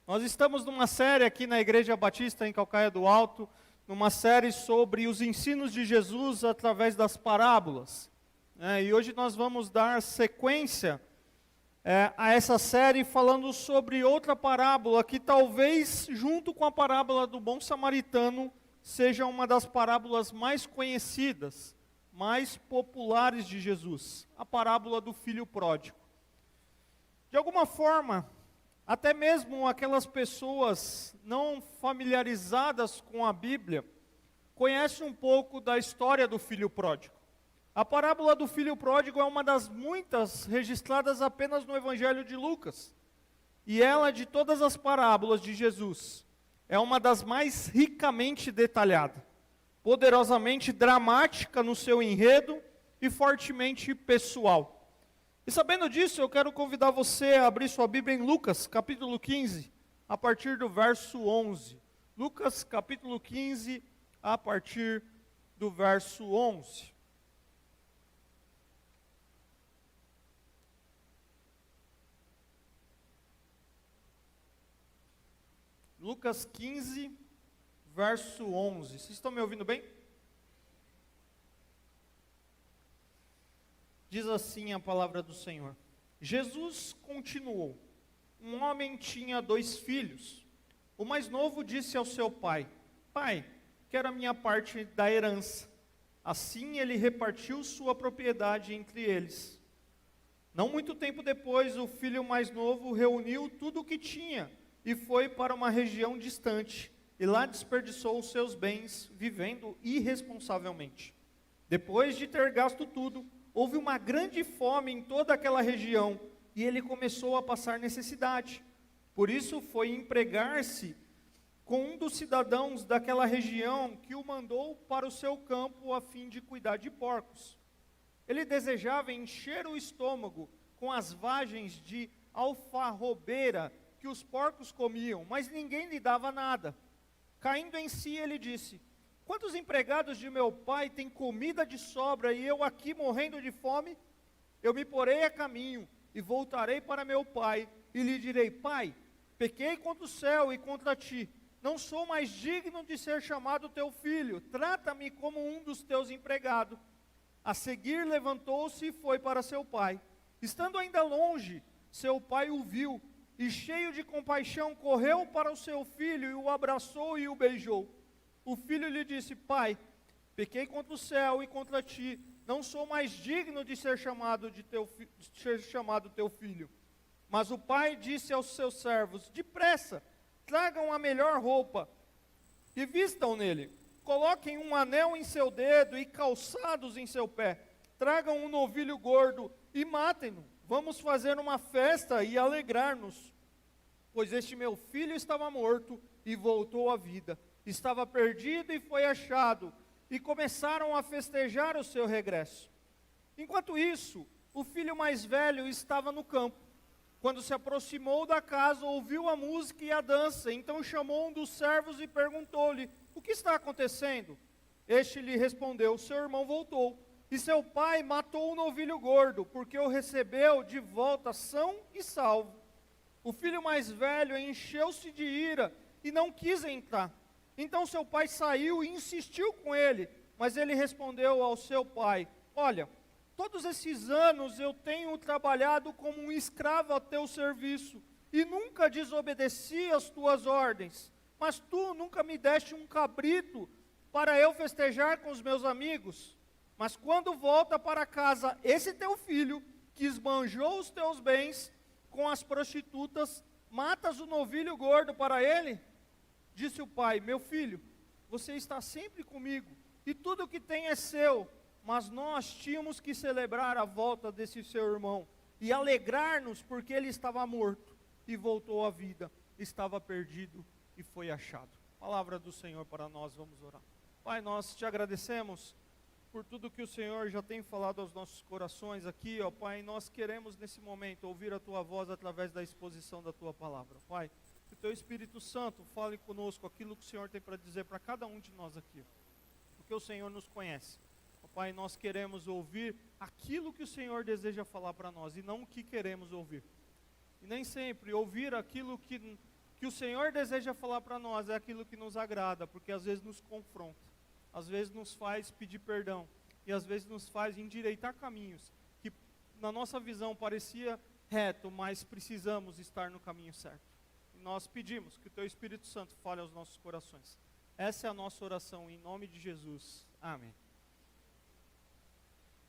Nós estamos numa série aqui na Igreja Batista em Calcaia do Alto, numa série sobre os ensinos de Jesus através das parábolas. E hoje nós vamos dar sequência a essa série falando sobre outra parábola que talvez, junto com a parábola do bom samaritano, seja uma das parábolas mais conhecidas, mais populares de Jesus, a parábola do filho pródigo. De alguma forma, até mesmo aquelas pessoas não familiarizadas com a Bíblia, conhecem um pouco da história do filho pródigo. A parábola do filho pródigo é uma das muitas registradas apenas no Evangelho de Lucas. E ela, de todas as parábolas de Jesus, é uma das mais ricamente detalhada, poderosamente dramática no seu enredo e fortemente pessoal. E sabendo disso, eu quero convidar você a abrir sua Bíblia em Lucas, capítulo 15, a partir do verso 11. Lucas, capítulo 15, a partir do verso 11. Lucas 15, verso 11. Vocês estão me ouvindo bem? Diz assim a palavra do Senhor. Jesus continuou. Um homem tinha 2 filhos. O mais novo disse ao seu pai: Pai, quero a minha parte da herança. Assim ele repartiu sua propriedade entre eles. Não muito tempo depois, o filho mais novo reuniu tudo o que tinha e foi para uma região distante. E lá desperdiçou os seus bens, vivendo irresponsavelmente. Depois de ter gasto tudo, houve uma grande fome em toda aquela região, e ele começou a passar necessidade. Por isso foi empregar-se com um dos cidadãos daquela região, que o mandou para o seu campo a fim de cuidar de porcos. Ele desejava encher o estômago com as vagens de alfarrobeira que os porcos comiam, mas ninguém lhe dava nada. Caindo em si, ele disse: Quantos empregados de meu pai têm comida de sobra e eu aqui morrendo de fome? Eu me porei a caminho e voltarei para meu pai e lhe direi: Pai, pequei contra o céu e contra ti. Não sou mais digno de ser chamado teu filho. Trata-me como um dos teus empregados. A seguir levantou-se e foi para seu pai. Estando ainda longe, seu pai o viu e, cheio de compaixão, correu para o seu filho e o abraçou e o beijou. O filho lhe disse: Pai, pequei contra o céu e contra ti, não sou mais digno de ser chamado teu filho. Mas o pai disse aos seus servos: Depressa, tragam a melhor roupa e vistam nele. Coloquem um anel em seu dedo e calçados em seu pé. Tragam um novilho gordo e matem-no. Vamos fazer uma festa e alegrar-nos. Pois este meu filho estava morto e voltou à vida. Estava perdido e foi achado, e começaram a festejar o seu regresso. Enquanto isso, o filho mais velho estava no campo. Quando se aproximou da casa, ouviu a música e a dança. Então chamou um dos servos e perguntou-lhe: O que está acontecendo? Este lhe respondeu: Seu irmão voltou, e seu pai matou o novilho gordo, porque o recebeu de volta são e salvo. O filho mais velho encheu-se de ira e não quis entrar. Então seu pai saiu e insistiu com ele, mas ele respondeu ao seu pai: Olha, todos esses anos eu tenho trabalhado como um escravo a teu serviço, e nunca desobedeci às tuas ordens, mas tu nunca me deste um cabrito para eu festejar com os meus amigos. Mas quando volta para casa esse teu filho, que esbanjou os teus bens com as prostitutas, matas o novilho gordo para ele? Disse o pai: Meu filho, você está sempre comigo, e tudo o que tem é seu, mas nós tínhamos que celebrar a volta desse seu irmão, e alegrar-nos porque ele estava morto, e voltou à vida, estava perdido, e foi achado. Palavra do Senhor para nós, vamos orar. Pai, nós te agradecemos por tudo que o Senhor já tem falado aos nossos corações aqui, ó Pai. Nós queremos nesse momento ouvir a tua voz através da exposição da tua palavra, Pai. Que o teu Espírito Santo fale conosco aquilo que o Senhor tem para dizer para cada um de nós aqui, porque o Senhor nos conhece. Ó Pai, nós queremos ouvir aquilo que o Senhor deseja falar para nós e não o que queremos ouvir. E nem sempre ouvir aquilo que que o Senhor deseja falar para nós é aquilo que nos agrada, porque às vezes nos confronta, às vezes nos faz pedir perdão, e às vezes nos faz endireitar caminhos, que na nossa visão parecia reto, mas precisamos estar no caminho certo. E nós pedimos que o Teu Espírito Santo fale aos nossos corações. Essa é a nossa oração, em nome de Jesus. Amém.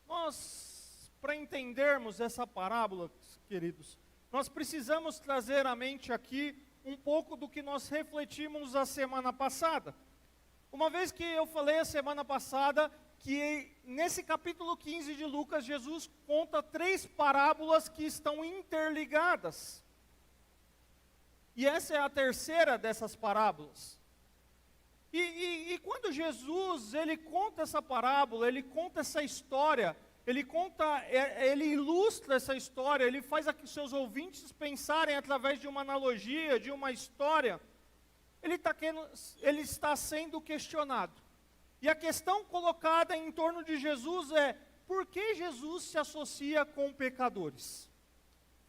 Nós, para entendermos essa parábola, queridos, nós precisamos trazer à mente aqui um pouco do que nós refletimos a semana passada. Uma vez que eu falei a semana passada que nesse capítulo 15 de Lucas, Jesus conta 3 parábolas que estão interligadas. E essa é a terceira dessas parábolas. E quando Jesus, ele conta essa parábola, ele conta essa história, ele ilustra essa história, ele faz aqui seus ouvintes pensarem através de uma analogia, de uma história, ele está sendo questionado. E a questão colocada em torno de Jesus é: por que Jesus se associa com pecadores?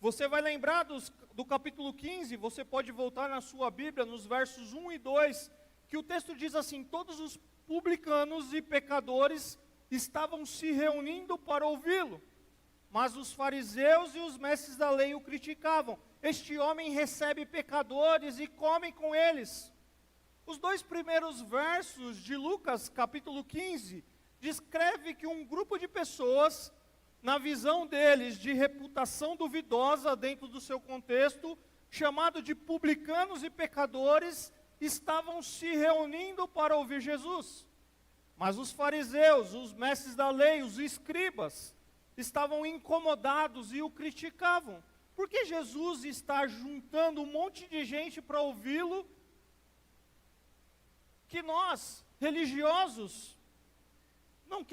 Você vai lembrar do capítulo 15, você pode voltar na sua Bíblia, nos versos 1 e 2, que o texto diz assim: todos os publicanos e pecadores estavam se reunindo para ouvi-lo, mas os fariseus e os mestres da lei o criticavam. Este homem recebe pecadores e come com eles. Os 2 primeiros versos de Lucas, capítulo 15, descreve que um grupo de pessoas, na visão deles de reputação duvidosa dentro do seu contexto, chamado de publicanos e pecadores, estavam se reunindo para ouvir Jesus. Mas os fariseus, os mestres da lei, os escribas, estavam incomodados e o criticavam. Por que Jesus está juntando um monte de gente para ouvi-lo, que nós, religiosos, não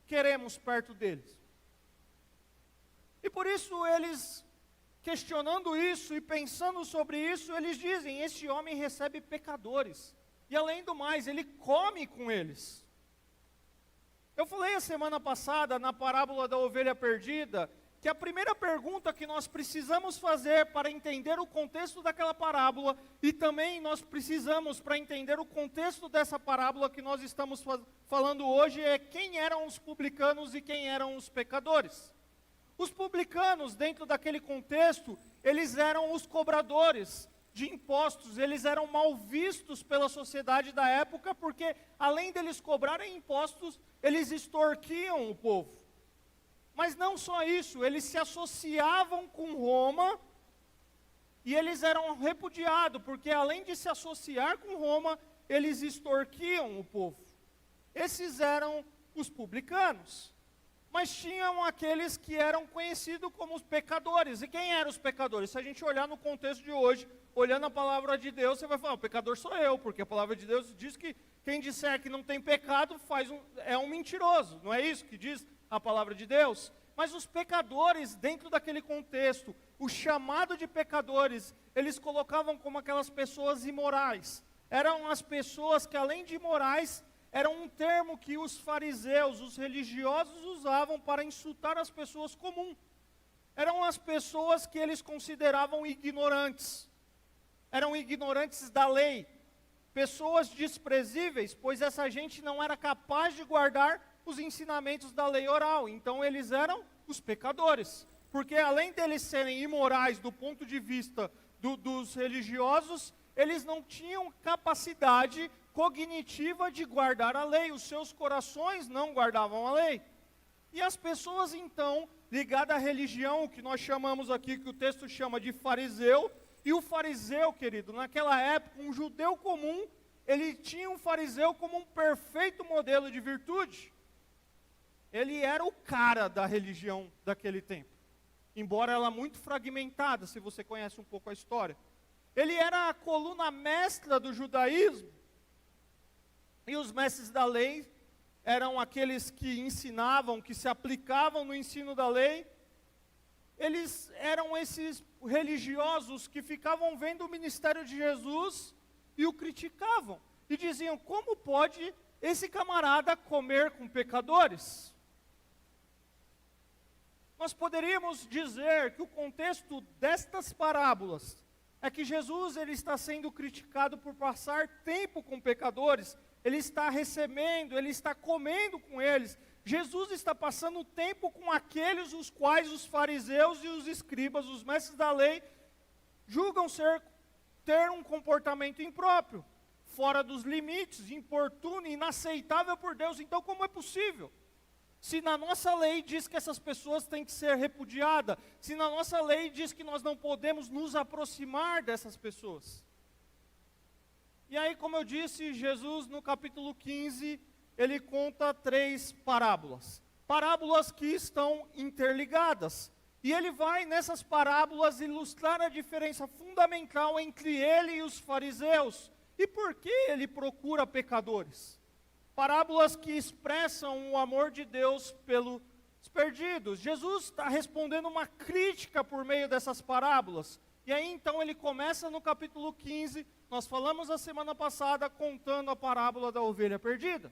queremos perto deles? E por isso eles, questionando isso e pensando sobre isso, eles dizem: este homem recebe pecadores, e além do mais, ele come com eles. Eu falei a semana passada, na parábola da ovelha perdida, que a primeira pergunta que nós precisamos fazer para entender o contexto daquela parábola, e também nós precisamos para entender o contexto dessa parábola que nós estamos falando hoje, é quem eram os publicanos e quem eram os pecadores. Os publicanos, dentro daquele contexto, eles eram os cobradores de impostos, eles eram mal vistos pela sociedade da época, porque além deles cobrarem impostos, eles extorquiam o povo. Mas não só isso, eles se associavam com Roma, e eles eram repudiados, porque além de se associar com Roma, eles extorquiam o povo. Esses eram os publicanos. Mas tinham aqueles que eram conhecidos como os pecadores. E quem eram os pecadores? Se a gente olhar no contexto de hoje, olhando a palavra de Deus, você vai falar: o pecador sou eu, porque a palavra de Deus diz que quem disser que não tem pecado é um mentiroso. Não é isso que diz a palavra de Deus? Mas os pecadores, dentro daquele contexto, o chamado de pecadores, eles colocavam como aquelas pessoas imorais. Eram as pessoas que, além de imorais, era um termo que os fariseus, os religiosos, usavam para insultar as pessoas comuns. Eram as pessoas que eles consideravam ignorantes. Eram ignorantes da lei. Pessoas desprezíveis, pois essa gente não era capaz de guardar os ensinamentos da lei oral. Então eles eram os pecadores. Porque além deles serem imorais do ponto de vista dos religiosos, eles não tinham capacidade cognitiva de guardar a lei, os seus corações não guardavam a lei. E as pessoas então, ligadas à religião, que nós chamamos aqui, que o texto chama de fariseu, e o fariseu, querido, naquela época, um judeu comum, ele tinha um fariseu como um perfeito modelo de virtude. Ele era o cara da religião daquele tempo, embora ela muito fragmentada, se você conhece um pouco a história. Ele era a coluna mestra do judaísmo. E os mestres da lei eram aqueles que ensinavam, que se aplicavam no ensino da lei. Eles eram esses religiosos que ficavam vendo o ministério de Jesus e o criticavam. E diziam: como pode esse camarada comer com pecadores? Nós poderíamos dizer que o contexto destas parábolas é que Jesus ele está sendo criticado por passar tempo com pecadores, ele está recebendo, ele está comendo com eles. Jesus está passando tempo com aqueles os quais os fariseus e os escribas, os mestres da lei, julgam ter um comportamento impróprio, fora dos limites, importuno, inaceitável por Deus. Então, como é possível? Se na nossa lei diz que essas pessoas têm que ser repudiadas, se na nossa lei diz que nós não podemos nos aproximar dessas pessoas. E aí, como eu disse, Jesus no capítulo 15, ele conta 3 parábolas. Parábolas que estão interligadas. E ele vai nessas parábolas ilustrar a diferença fundamental entre ele e os fariseus. E por que ele procura pecadores? Parábolas que expressam o amor de Deus pelos perdidos. Jesus está respondendo uma crítica por meio dessas parábolas. E aí então ele começa no capítulo 15, nós falamos a semana passada contando a parábola da ovelha perdida.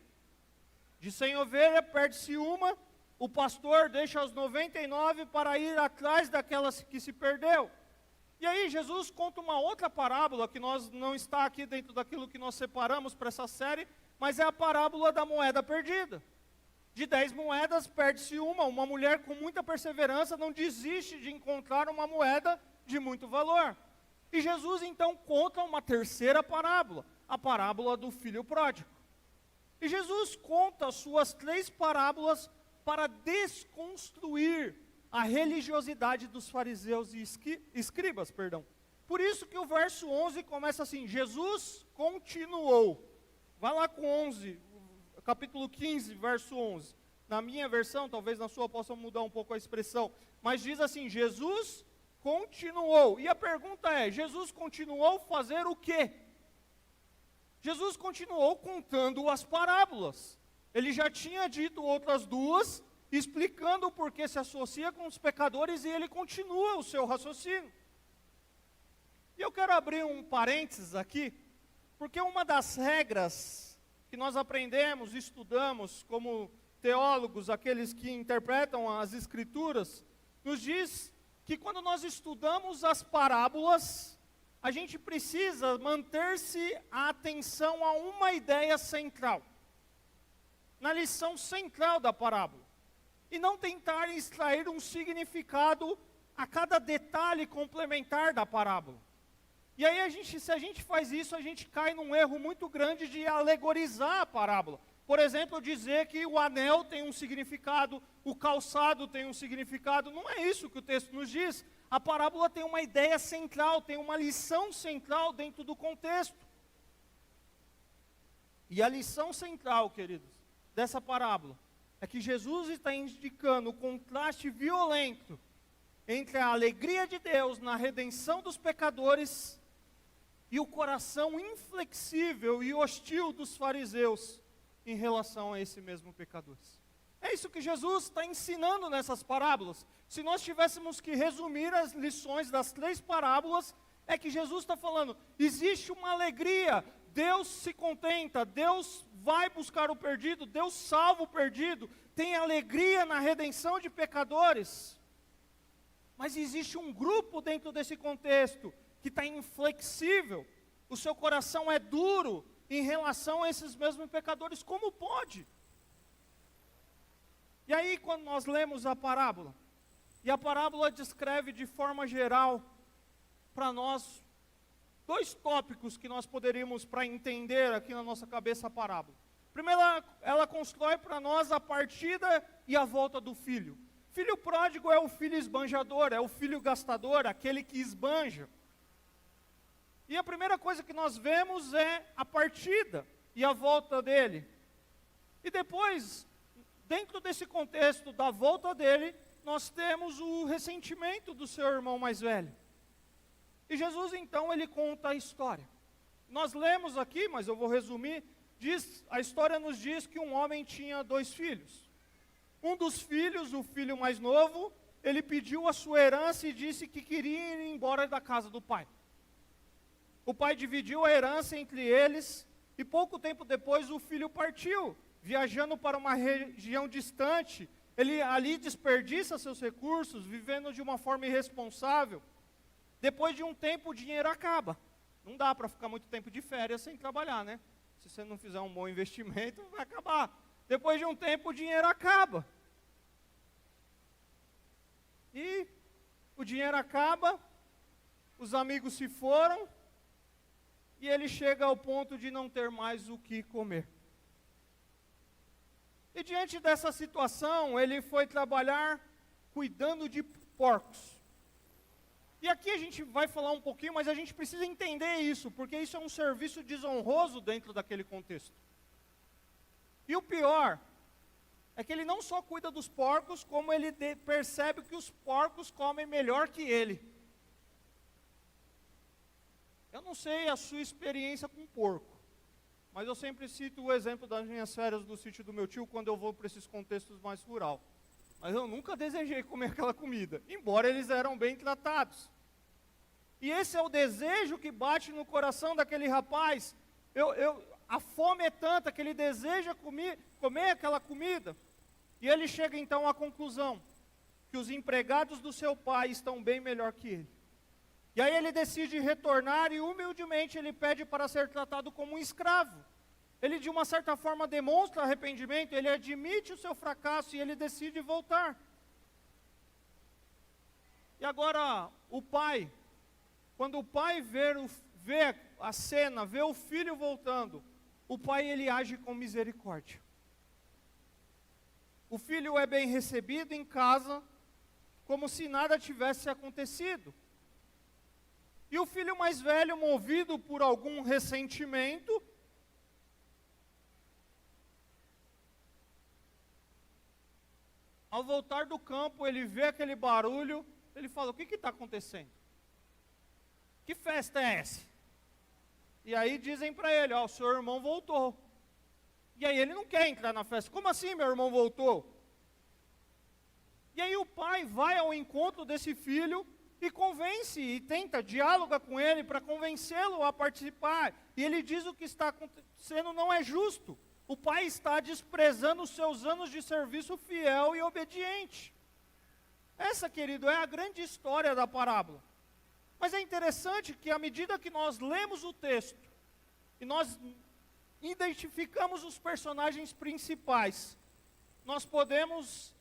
De 100 ovelhas perde-se uma, o pastor deixa as 99 para ir atrás daquelas que se perdeu. E aí Jesus conta uma outra parábola que não está aqui dentro daquilo que nós separamos para essa série, mas é a parábola da moeda perdida. De 10 moedas, perde-se uma mulher com muita perseverança não desiste de encontrar uma moeda de muito valor. E Jesus então conta uma terceira parábola, a parábola do filho pródigo. E Jesus conta as suas 3 parábolas para desconstruir a religiosidade dos fariseus e escribas. Por isso que o verso 11 começa assim, Jesus continuou. Vai lá com 11, capítulo 15, verso 11. Na minha versão, talvez na sua possa mudar um pouco a expressão, mas diz assim, Jesus continuou. E a pergunta é, Jesus continuou fazer o quê? Jesus continuou contando as parábolas. Ele já tinha dito outras 2, explicando o porquê se associa com os pecadores e ele continua o seu raciocínio. E eu quero abrir um parênteses aqui, porque uma das regras que nós aprendemos, estudamos como teólogos, aqueles que interpretam as Escrituras, nos diz que quando nós estudamos as parábolas, a gente precisa manter-se a atenção a uma ideia central, na lição central da parábola, e não tentar extrair um significado a cada detalhe complementar da parábola. E aí, se a gente faz isso, a gente cai num erro muito grande de alegorizar a parábola. Por exemplo, dizer que o anel tem um significado, o calçado tem um significado. Não é isso que o texto nos diz. A parábola tem uma ideia central, tem uma lição central dentro do contexto. E a lição central, queridos, dessa parábola, é que Jesus está indicando o contraste violento entre a alegria de Deus na redenção dos pecadores e o coração inflexível e hostil dos fariseus em relação a esse mesmo pecadores. É isso que Jesus está ensinando nessas parábolas. Se nós tivéssemos que resumir as lições das 3 parábolas, é que Jesus está falando, existe uma alegria, Deus se contenta, Deus vai buscar o perdido, Deus salva o perdido, tem alegria na redenção de pecadores. Mas existe um grupo dentro desse contexto que está inflexível, o seu coração é duro em relação a esses mesmos pecadores, como pode? E aí quando nós lemos a parábola, e a parábola descreve de forma geral, para nós, 2 tópicos que nós poderíamos, para entender aqui na nossa cabeça a parábola. Primeiro, ela constrói para nós a partida e a volta do filho. Filho pródigo é o filho esbanjador, é o filho gastador, aquele que esbanja. E a primeira coisa que nós vemos é a partida e a volta dele. E depois, dentro desse contexto da volta dele, nós temos o ressentimento do seu irmão mais velho. E Jesus então, ele conta a história. Nós lemos aqui, mas eu vou resumir, a história nos diz que um homem tinha 2 filhos. Um dos filhos, o filho mais novo, ele pediu a sua herança e disse que queria ir embora da casa do pai. O pai dividiu a herança entre eles e pouco tempo depois o filho partiu, viajando para uma região distante. Ele ali desperdiça seus recursos, vivendo de uma forma irresponsável. Depois de um tempo, o dinheiro acaba. Não dá para ficar muito tempo de férias sem trabalhar, né? Se você não fizer um bom investimento, vai acabar. Depois de um tempo, o dinheiro acaba. E o dinheiro acaba, os amigos se foram, e ele chega ao ponto de não ter mais o que comer. E diante dessa situação, ele foi trabalhar cuidando de porcos. E aqui a gente vai falar um pouquinho, mas a gente precisa entender isso, porque isso é um serviço desonroso dentro daquele contexto. E o pior é que ele não só cuida dos porcos, como ele percebe que os porcos comem melhor que ele. Eu não sei a sua experiência com porco, mas eu sempre cito o exemplo das minhas férias do sítio do meu tio, quando eu vou para esses contextos mais rural. Mas eu nunca desejei comer aquela comida, embora eles eram bem tratados. E esse é o desejo que bate no coração daquele rapaz. A fome é tanta que ele deseja comer aquela comida. E ele chega então à conclusão que os empregados do seu pai estão bem melhor que ele. E aí ele decide retornar e humildemente ele pede para ser tratado como um escravo. Ele de uma certa forma demonstra arrependimento, ele admite o seu fracasso e ele decide voltar. E agora o pai, quando o pai vê a cena, vê o filho voltando, o pai ele age com misericórdia. O filho é bem recebido em casa, como se nada tivesse acontecido. E o filho mais velho, movido por algum ressentimento, ao voltar do campo, ele vê aquele barulho, ele fala: o que está acontecendo? Que festa é essa? E aí dizem para ele: ó, o seu irmão voltou. E aí ele não quer entrar na festa. Como assim meu irmão voltou? E aí o pai vai ao encontro desse filho e convence, e tenta, dialoga com ele para convencê-lo a participar. E ele diz: o que está acontecendo não é justo. O pai está desprezando os seus anos de serviço fiel e obediente. Essa, querido, é a grande história da parábola. Mas é interessante que à medida que nós lemos o texto, e nós identificamos os personagens principais, nós podemos,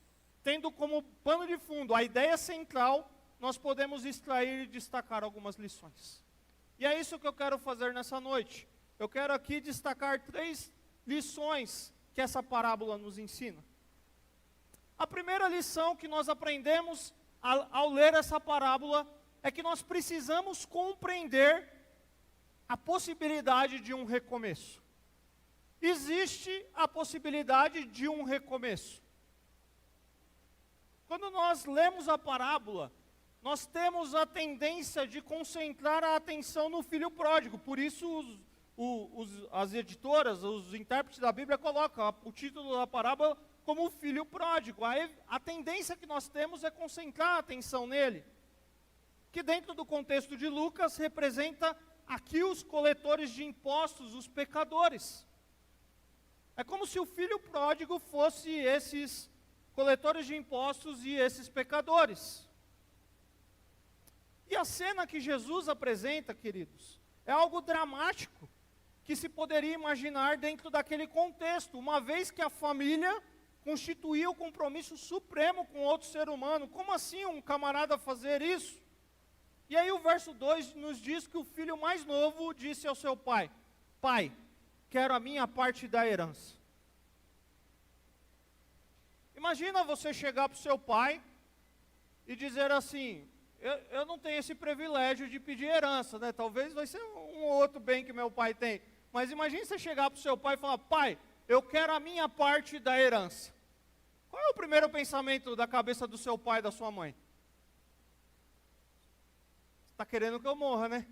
tendo como pano de fundo a ideia central, nós podemos extrair e destacar algumas lições. E é isso que eu quero fazer nessa noite. Eu quero aqui destacar 3 lições que essa parábola nos ensina. A primeira lição que nós aprendemos ao ler essa parábola é que nós precisamos compreender a possibilidade de um recomeço. Existe a possibilidade de um recomeço. Quando nós lemos a parábola, nós temos a tendência de concentrar a atenção no filho pródigo. Por isso as editoras, os intérpretes da Bíblia colocam o título da parábola como o filho pródigo. A tendência que nós temos é concentrar a atenção nele, que dentro do contexto de Lucas representa aqui os coletores de impostos, os pecadores. É como se o filho pródigo fosse esses coletores de impostos e esses pecadores. E a cena que Jesus apresenta, queridos, é algo dramático que se poderia imaginar dentro daquele contexto, uma vez que a família constituía o compromisso supremo com outro ser humano. Como assim um camarada fazer isso? E aí o verso 2 nos diz que o filho mais novo disse ao seu pai: pai, quero a minha parte da herança. Imagina você chegar para o seu pai e dizer assim: eu não tenho esse privilégio de pedir herança, né? Talvez vai ser um ou outro bem que meu pai tem. Mas imagine você chegar para o seu pai e falar: pai, eu quero a minha parte da herança. Qual é o primeiro pensamento da cabeça do seu pai e da sua mãe? Está querendo que eu morra, né?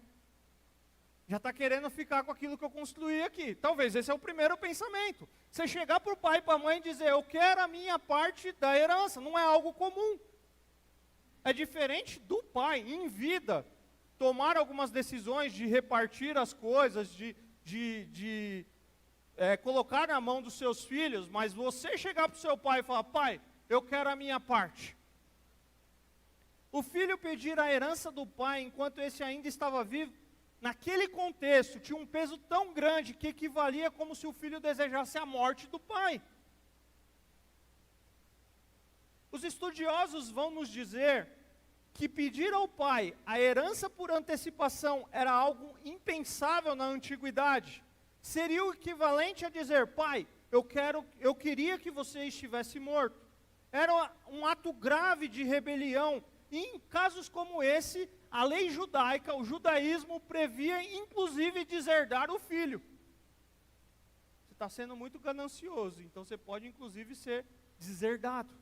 Já está querendo ficar com aquilo que eu construí aqui. Talvez esse é o primeiro pensamento. Você chegar para o pai e para a mãe e dizer: eu quero a minha parte da herança. Não é algo comum. É diferente do pai, em vida, tomar algumas decisões de repartir as coisas, de colocar na mão dos seus filhos, mas você chegar para o seu pai e falar: pai, eu quero a minha parte. O filho pedir a herança do pai enquanto esse ainda estava vivo, naquele contexto, tinha um peso tão grande que equivalia como se o filho desejasse a morte do pai. Os estudiosos vão nos dizer que pedir ao pai a herança por antecipação era algo impensável na antiguidade. Seria o equivalente a dizer: pai, eu queria que você estivesse morto. Era um ato grave de rebelião. E em casos como esse, a lei judaica, o judaísmo previa inclusive deserdar o filho. Você está sendo muito ganancioso, então você pode inclusive ser deserdado.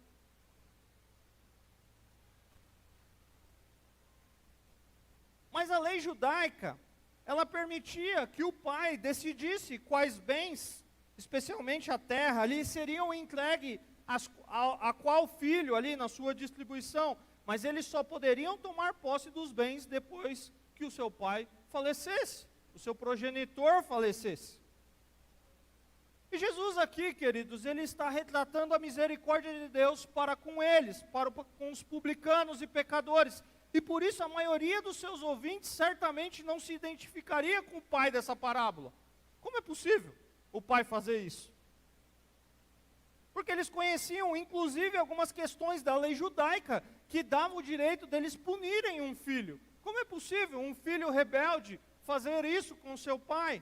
Mas a lei judaica, ela permitia que o pai decidisse quais bens, especialmente a terra, ali seriam entregues a qual filho ali na sua distribuição, mas eles só poderiam tomar posse dos bens depois que o seu pai falecesse, o seu progenitor falecesse. E Jesus aqui, queridos, ele está retratando a misericórdia de Deus para com eles, com os publicanos e pecadores. E por isso a maioria dos seus ouvintes certamente não se identificaria com o pai dessa parábola. Como é possível o pai fazer isso? Porque eles conheciam inclusive algumas questões da lei judaica que davam o direito deles punirem um filho. Como é possível um filho rebelde fazer isso com seu pai?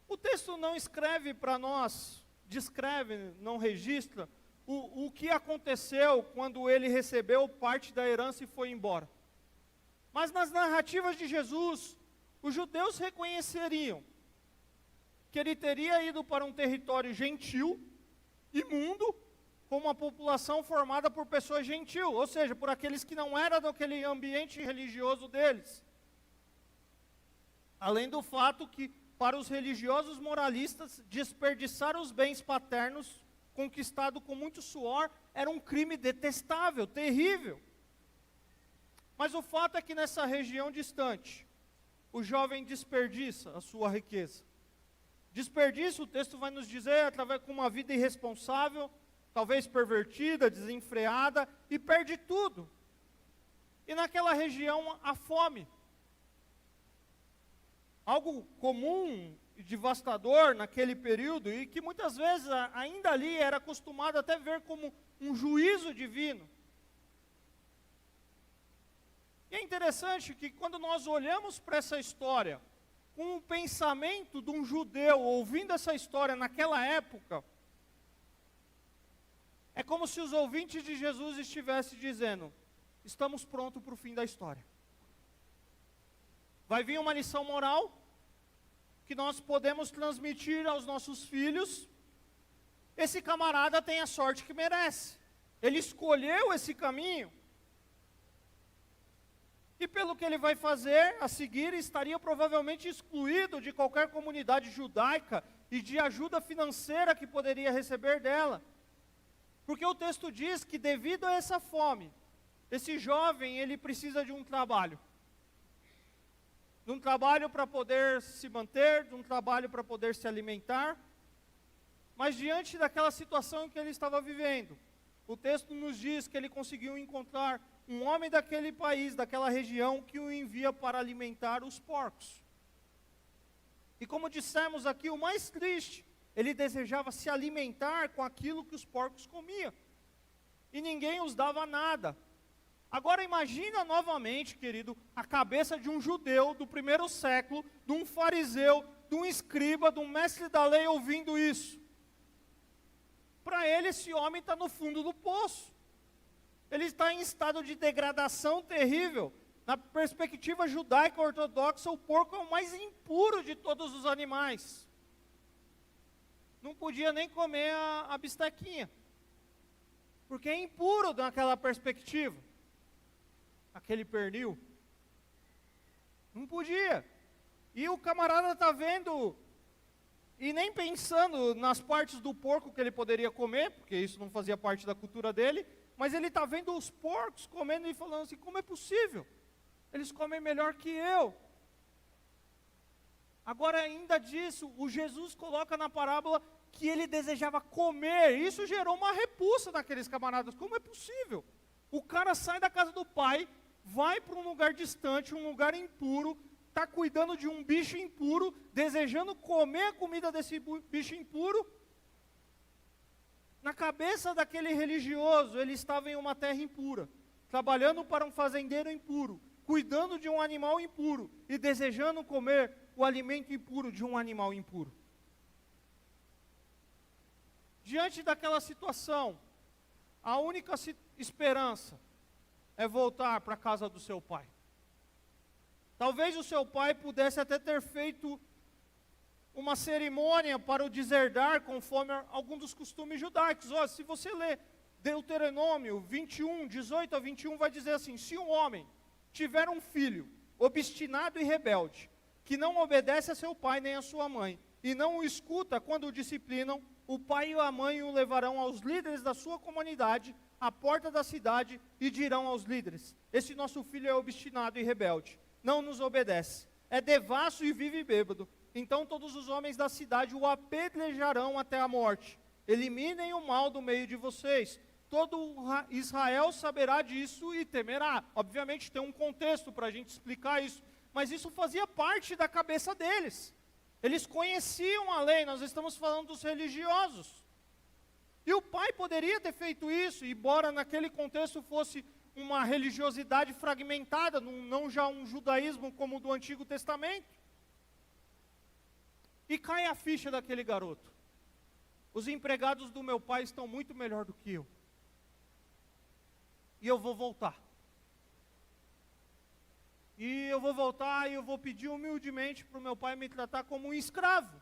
O texto não escreve para nós, descreve, não registra, o que aconteceu quando ele recebeu parte da herança e foi embora. Mas nas narrativas de Jesus, os judeus reconheceriam que ele teria ido para um território gentil, imundo, com uma população formada por pessoas gentil, ou seja, por aqueles que não eram daquele ambiente religioso deles. Além do fato que, para os religiosos moralistas, desperdiçar os bens paternos conquistado com muito suor, era um crime detestável, terrível. Mas o fato é que nessa região distante, o jovem desperdiça a sua riqueza. Desperdiça, o texto vai nos dizer, através de uma vida irresponsável, talvez pervertida, desenfreada, e perde tudo. E naquela região, a fome. Algo comum e devastador naquele período, e que muitas vezes ainda ali era acostumado até ver como um juízo divino. E é interessante que quando nós olhamos para essa história, com o pensamento de um judeu ouvindo essa história naquela época, é como se os ouvintes de Jesus estivessem dizendo: estamos prontos para o fim da história. Vai vir uma lição moral que nós podemos transmitir aos nossos filhos. Esse camarada tem a sorte que merece. Ele escolheu esse caminho. E pelo que ele vai fazer a seguir, estaria provavelmente excluído de qualquer comunidade judaica e de ajuda financeira que poderia receber dela. Porque o texto diz que devido a essa fome, esse jovem, ele precisa de um trabalho. De um trabalho para poder se manter, de um trabalho para poder se alimentar. Mas diante daquela situação que ele estava vivendo, o texto nos diz que ele conseguiu encontrar um homem daquele país, daquela região, que o envia para alimentar os porcos. E como dissemos aqui, o mais triste, ele desejava se alimentar com aquilo que os porcos comiam. E ninguém os dava nada. Agora imagina novamente, querido, a cabeça de um judeu do primeiro século, de um fariseu, de um escriba, de um mestre da lei ouvindo isso. Para ele, esse homem está no fundo do poço. Ele está em estado de degradação terrível. Na perspectiva judaica ortodoxa, o porco é o mais impuro de todos os animais. Não podia nem comer a bistequinha, porque é impuro naquela perspectiva. Aquele pernil, não podia. E o camarada está vendo, e nem pensando nas partes do porco que ele poderia comer, porque isso não fazia parte da cultura dele, mas ele está vendo os porcos comendo e falando assim: como é possível? Eles comem melhor que eu. Agora, ainda disso, o Jesus coloca na parábola que ele desejava comer. Isso gerou uma repulsa naqueles camaradas. Como é possível? O cara sai da casa do pai, vai para um lugar distante, um lugar impuro, está cuidando de um bicho impuro, desejando comer a comida desse bicho impuro. Na cabeça daquele religioso, ele estava em uma terra impura, trabalhando para um fazendeiro impuro, cuidando de um animal impuro e desejando comer o alimento impuro de um animal impuro. Diante daquela situação, a única esperança é voltar para a casa do seu pai. Talvez o seu pai pudesse até ter feito uma cerimônia para o deserdar, conforme algum dos costumes judaicos. Se você ler Deuteronômio 21, 18 a 21, vai dizer assim: se um homem tiver um filho obstinado e rebelde, que não obedece a seu pai nem a sua mãe, e não o escuta quando o disciplinam, o pai e a mãe o levarão aos líderes da sua comunidade, à porta da cidade, e dirão aos líderes: esse nosso filho é obstinado e rebelde, não nos obedece, é devasso e vive bêbado. Então todos os homens da cidade o apedrejarão até a morte. Eliminem o mal do meio de vocês. Todo Israel saberá disso e temerá. Obviamente tem um contexto para a gente explicar isso, mas isso fazia parte da cabeça deles. Eles conheciam a lei, nós estamos falando dos religiosos. E o pai poderia ter feito isso, embora naquele contexto fosse uma religiosidade fragmentada, não já um judaísmo como o do Antigo Testamento. E cai a ficha daquele garoto: os empregados do meu pai estão muito melhor do que eu. E eu vou voltar. E eu vou voltar e eu vou pedir humildemente para o meu pai me tratar como um escravo.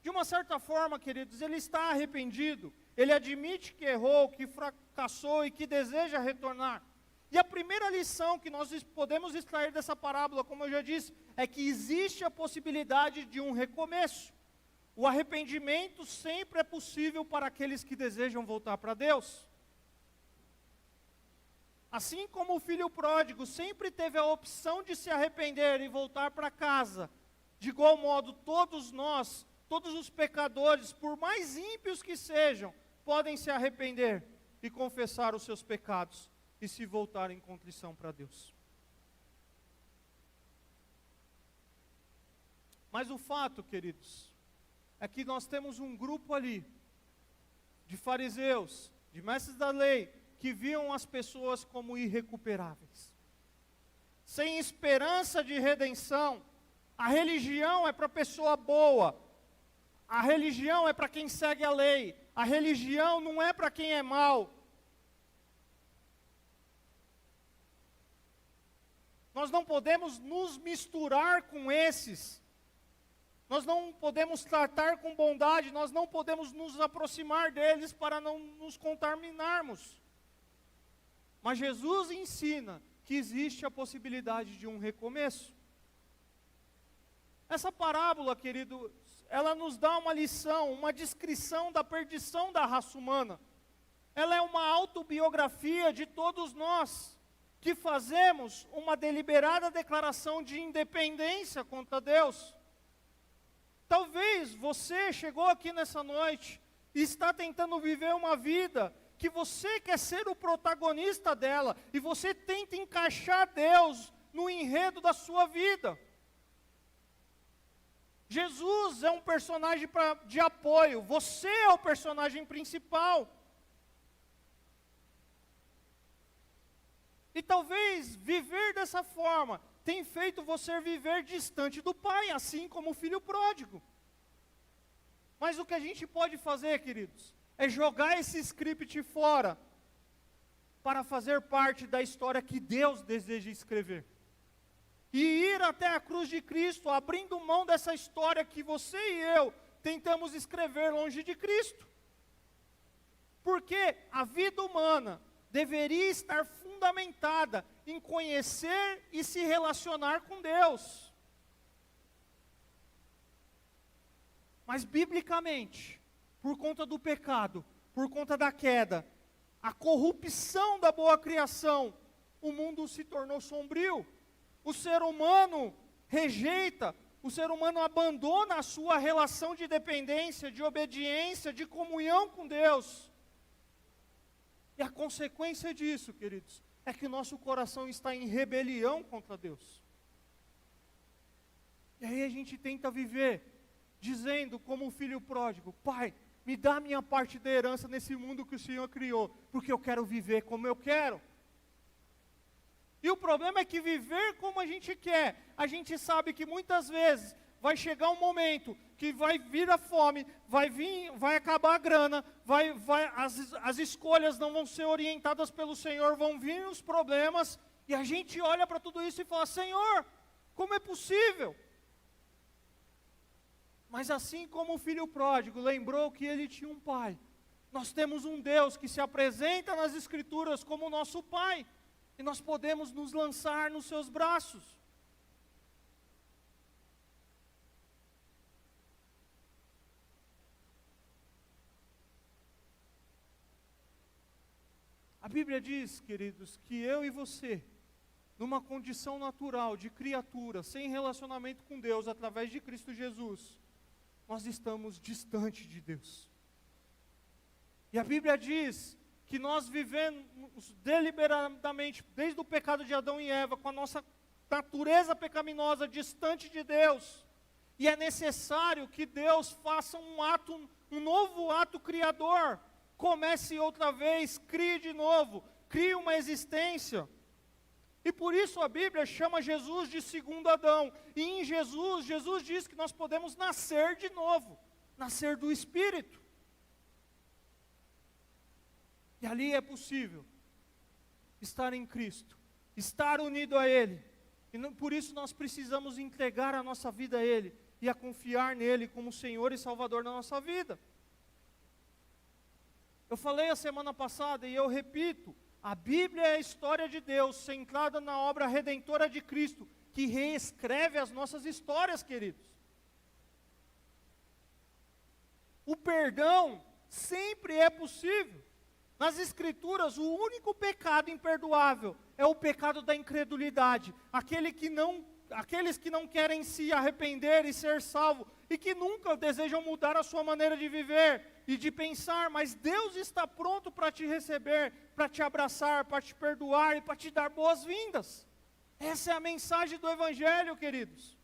De uma certa forma, queridos, ele está arrependido. Ele admite que errou, que fracassou e que deseja retornar. E a primeira lição que nós podemos extrair dessa parábola, como eu já disse, é que existe a possibilidade de um recomeço. O arrependimento sempre é possível para aqueles que desejam voltar para Deus. Assim como o filho pródigo sempre teve a opção de se arrepender e voltar para casa, de igual modo todos nós, todos os pecadores, por mais ímpios que sejam, podem se arrepender e confessar os seus pecados e se voltar em contrição para Deus. Mas o fato, queridos, é que nós temos um grupo ali, de fariseus, de mestres da lei, que viam as pessoas como irrecuperáveis, sem esperança de redenção. A religião é para pessoa boa, a religião é para quem segue a lei, a religião não é para quem é mau. Nós não podemos nos misturar com esses, nós não podemos tratar com bondade, nós não podemos nos aproximar deles para não nos contaminarmos. Mas Jesus ensina que existe a possibilidade de um recomeço. Essa parábola, querido, ela nos dá uma lição, uma descrição da perdição da raça humana. Ela é uma autobiografia de todos nós, que fazemos uma deliberada declaração de independência contra Deus. Talvez você chegou aqui nessa noite e está tentando viver uma vida que você quer ser o protagonista dela, e você tenta encaixar Deus no enredo da sua vida. Jesus é um personagem de apoio, você é o personagem principal. E talvez viver dessa forma tem feito você viver distante do Pai, assim como o filho pródigo. Mas o que a gente pode fazer, queridos, é jogar esse script fora, para fazer parte da história que Deus deseja escrever. E ir até a cruz de Cristo, abrindo mão dessa história que você e eu tentamos escrever longe de Cristo. Porque a vida humana deveria estar fundamentada em conhecer e se relacionar com Deus. Mas biblicamente, por conta do pecado, por conta da queda, a corrupção da boa criação, o mundo se tornou sombrio. O ser humano rejeita, o ser humano abandona a sua relação de dependência, de obediência, de comunhão com Deus. E a consequência disso, queridos, é que o nosso coração está em rebelião contra Deus. E aí a gente tenta viver, dizendo como um filho pródigo: Pai, me dá a minha parte da herança nesse mundo que o Senhor criou, porque eu quero viver como eu quero. E o problema é que viver como a gente quer, a gente sabe que muitas vezes vai chegar um momento que vai vir a fome, vai acabar a grana, as escolhas não vão ser orientadas pelo Senhor, vão vir os problemas, e a gente olha para tudo isso e fala: Senhor, como é possível? Mas assim como o filho pródigo lembrou que ele tinha um pai, nós temos um Deus que se apresenta nas Escrituras como nosso pai, e nós podemos nos lançar nos seus braços. A Bíblia diz, queridos, que eu e você, numa condição natural de criatura, sem relacionamento com Deus, através de Cristo Jesus, nós estamos distante de Deus. E a Bíblia diz que nós vivemos deliberadamente, desde o pecado de Adão e Eva, com a nossa natureza pecaminosa, distante de Deus. E é necessário que Deus faça um novo ato criador. Comece outra vez, crie de novo, crie uma existência. E por isso a Bíblia chama Jesus de segundo Adão. E em Jesus diz que nós podemos nascer de novo, nascer do Espírito. E ali é possível estar em Cristo, estar unido a Ele. E por isso nós precisamos entregar a nossa vida a Ele e a confiar nele como Senhor e Salvador da nossa vida. Eu falei a semana passada e eu repito: a Bíblia é a história de Deus, centrada na obra redentora de Cristo, que reescreve as nossas histórias, queridos. O perdão sempre é possível. Nas Escrituras, o único pecado imperdoável é o pecado da incredulidade. Aqueles que não querem se arrepender e ser salvos, e que nunca desejam mudar a sua maneira de viver e de pensar, mas Deus está pronto para te receber, para te abraçar, para te perdoar e para te dar boas-vindas. Essa é a mensagem do Evangelho, queridos.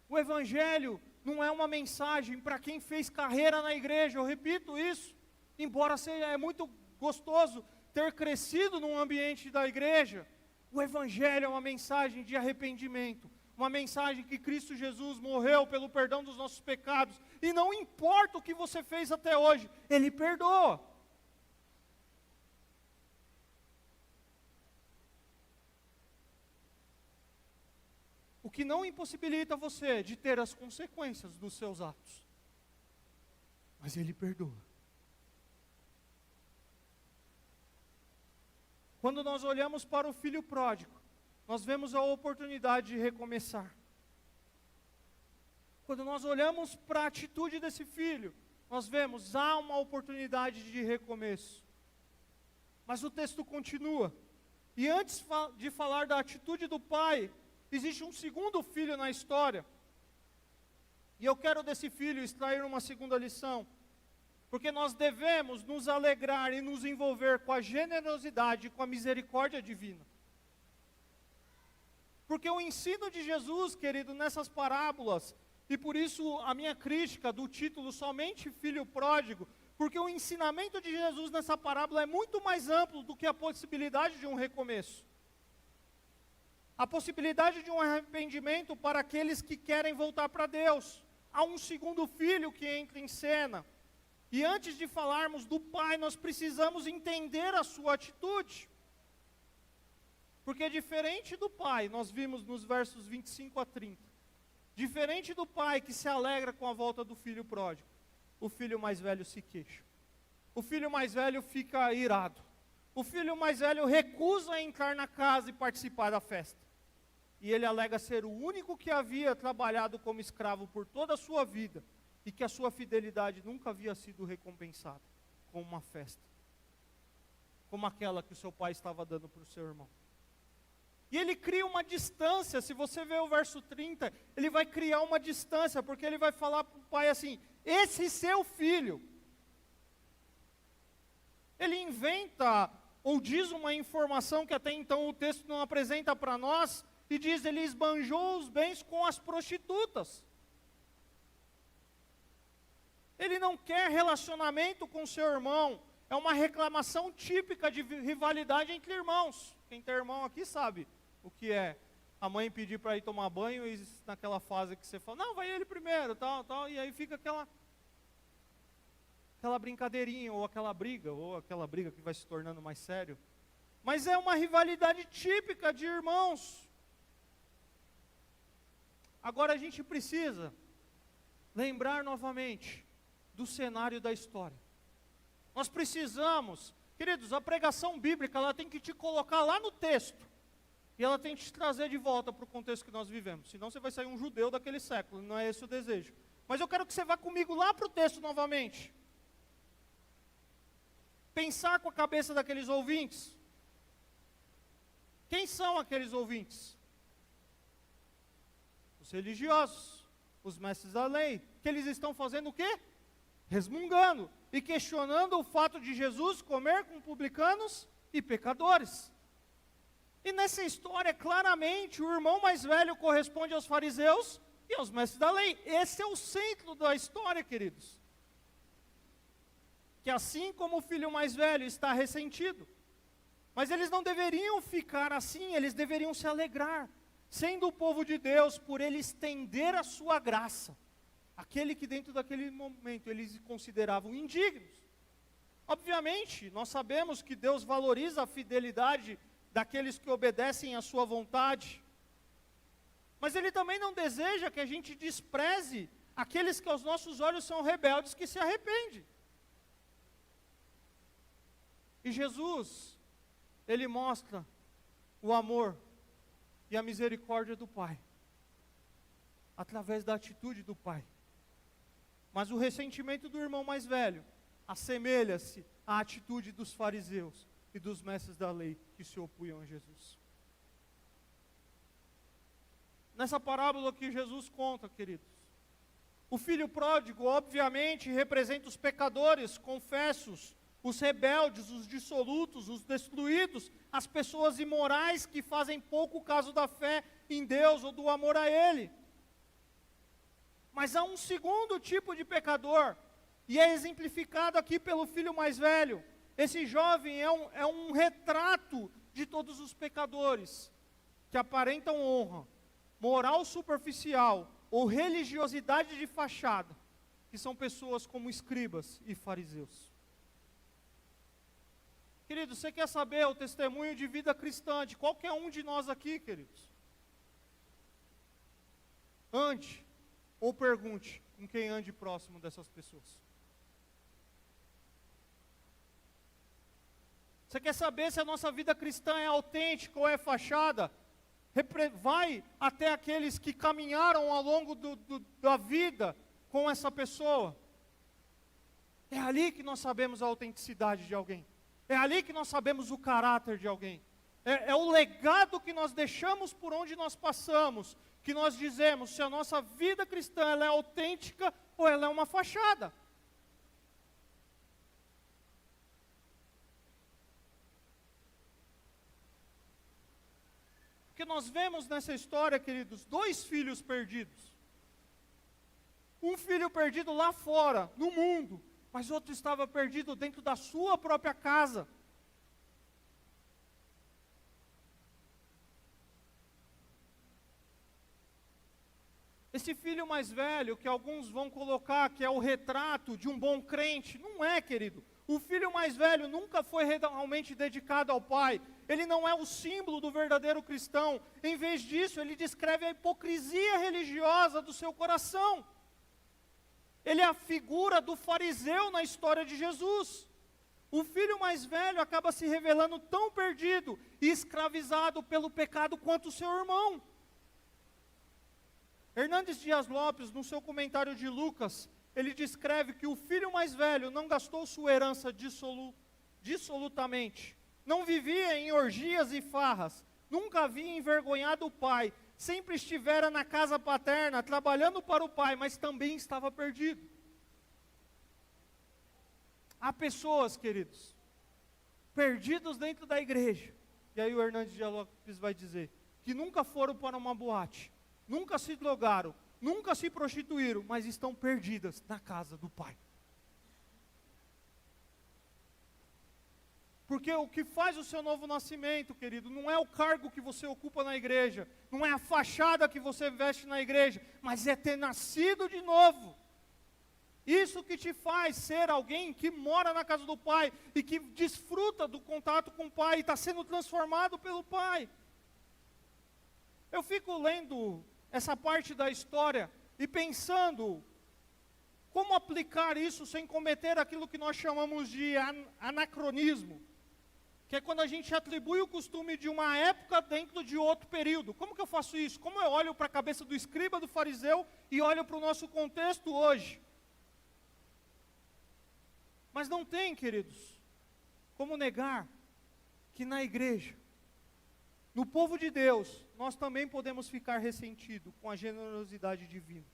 O Evangelho não é uma mensagem para quem fez carreira na igreja, eu repito isso, embora é muito gostoso ter crescido num ambiente da igreja. O Evangelho é uma mensagem de arrependimento, uma mensagem que Cristo Jesus morreu pelo perdão dos nossos pecados, e não importa o que você fez até hoje, Ele perdoa. O que não impossibilita você de ter as consequências dos seus atos, mas Ele perdoa. Quando nós olhamos para o filho pródigo, nós vemos a oportunidade de recomeçar. Quando nós olhamos para a atitude desse filho, nós vemos, há uma oportunidade de recomeço. Mas o texto continua. E antes de falar da atitude do pai, existe um segundo filho na história. E eu quero desse filho extrair uma segunda lição. Porque nós devemos nos alegrar e nos envolver com a generosidade e com a misericórdia divina. Porque o ensino de Jesus, querido, nessas parábolas, e por isso a minha crítica do título somente Filho Pródigo, porque o ensinamento de Jesus nessa parábola é muito mais amplo do que a possibilidade de um recomeço. A possibilidade de um arrependimento para aqueles que querem voltar para Deus. Há um segundo filho que entra em cena. E antes de falarmos do pai, nós precisamos entender a sua atitude. Porque diferente do pai, nós vimos nos versos 25 a 30, diferente do pai que se alegra com a volta do filho pródigo, o filho mais velho se queixa. O filho mais velho fica irado. O filho mais velho recusa entrar na casa e participar da festa. E ele alega ser o único que havia trabalhado como escravo por toda a sua vida, e que a sua fidelidade nunca havia sido recompensada com uma festa, como aquela que o seu pai estava dando para o seu irmão. E ele cria uma distância. Se você ver o verso 30, ele vai criar uma distância, porque ele vai falar para o pai assim: esse seu filho, Ele inventa ou diz uma informação que até então o texto não apresenta para nós, e diz: ele esbanjou os bens com as prostitutas. Ele não quer relacionamento com seu irmão. É uma reclamação típica de rivalidade entre irmãos. Quem tem irmão aqui sabe o que é a mãe pedir para ir tomar banho, e naquela fase que você fala: não, vai ele primeiro, tal, e aí fica aquela brincadeirinha, ou aquela briga que vai se tornando mais sério. Mas é uma rivalidade típica de irmãos. Agora a gente precisa lembrar novamente do cenário da história. Nós precisamos, queridos, a pregação bíblica, ela tem que te colocar lá no texto, e ela tem que te trazer de volta para o contexto que nós vivemos, senão você vai sair um judeu daquele século, não é esse o desejo. Mas eu quero que você vá comigo lá para o texto novamente. Pensar com a cabeça daqueles ouvintes. Quem são aqueles ouvintes? Os religiosos, os mestres da lei, que eles estão fazendo o quê? Resmungando e questionando o fato de Jesus comer com publicanos e pecadores. E nessa história, claramente, o irmão mais velho corresponde aos fariseus e aos mestres da lei. Esse é o centro da história, queridos. Que assim como o filho mais velho está ressentido, mas eles não deveriam ficar assim, eles deveriam se alegrar, sendo o povo de Deus, por ele estender a sua graça, aquele que dentro daquele momento eles consideravam indignos. Obviamente, nós sabemos que Deus valoriza a fidelidade daqueles que obedecem à sua vontade, mas Ele também não deseja que a gente despreze aqueles que aos nossos olhos são rebeldes, que se arrependem. E Jesus, Ele mostra o amor e a misericórdia do Pai, através da atitude do Pai. Mas o ressentimento do irmão mais velho assemelha-se à atitude dos fariseus e dos mestres da lei que se opunham a Jesus. Nessa parábola que Jesus conta, queridos, o filho pródigo obviamente representa os pecadores confessos, os rebeldes, os dissolutos, os destruídos, as pessoas imorais que fazem pouco caso da fé em Deus ou do amor a Ele. Mas há um segundo tipo de pecador, e é exemplificado aqui pelo filho mais velho. Esse jovem é um retrato de todos os pecadores, que aparentam honra, moral superficial, ou religiosidade de fachada, que são pessoas como escribas e fariseus. Queridos, você quer saber o testemunho de vida cristã de qualquer um de nós aqui, queridos? Ande, ou pergunte com quem ande próximo dessas pessoas. Você quer saber se a nossa vida cristã é autêntica ou é fachada? Vai até aqueles que caminharam ao longo da vida com essa pessoa. É ali que nós sabemos a autenticidade de alguém. É ali que nós sabemos o caráter de alguém. É o legado que nós deixamos por onde nós passamos, que nós dizemos se a nossa vida cristã ela é autêntica ou ela é uma fachada. Porque nós vemos nessa história, queridos, dois filhos perdidos. Um filho perdido lá fora, no mundo, mas outro estava perdido dentro da sua própria casa. Esse filho mais velho, que alguns vão colocar que é o retrato de um bom crente, não é, querido. O filho mais velho nunca foi realmente dedicado ao pai. Ele não é o símbolo do verdadeiro cristão. Em vez disso, ele descreve a hipocrisia religiosa do seu coração. Ele é a figura do fariseu na história de Jesus. O filho mais velho acaba se revelando tão perdido e escravizado pelo pecado quanto o seu irmão. Hernandes Dias Lopes, no seu comentário de Lucas, ele descreve que o filho mais velho não gastou sua herança dissolutamente, não vivia em orgias e farras, nunca havia envergonhado o pai, sempre estivera na casa paterna, trabalhando para o pai, mas também estava perdido. Há pessoas, queridos, perdidos dentro da igreja. E aí o Hernandes de Lopes vai dizer que nunca foram para uma boate, nunca se drogaram, nunca se prostituíram, mas estão perdidas na casa do Pai. Porque o que faz o seu novo nascimento, querido, não é o cargo que você ocupa na igreja, não é a fachada que você veste na igreja, mas é ter nascido de novo. Isso que te faz ser alguém que mora na casa do Pai e que desfruta do contato com o Pai e está sendo transformado pelo Pai. Eu fico lendo essa parte da história e pensando como aplicar isso sem cometer aquilo que nós chamamos de anacronismo, que é quando a gente atribui o costume de uma época dentro de outro período. Como que eu faço isso? Como eu olho para a cabeça do escriba, do fariseu e olho para o nosso contexto hoje? Mas não tem, queridos, como negar que na igreja, no povo de Deus, nós também podemos ficar ressentidos com a generosidade divina.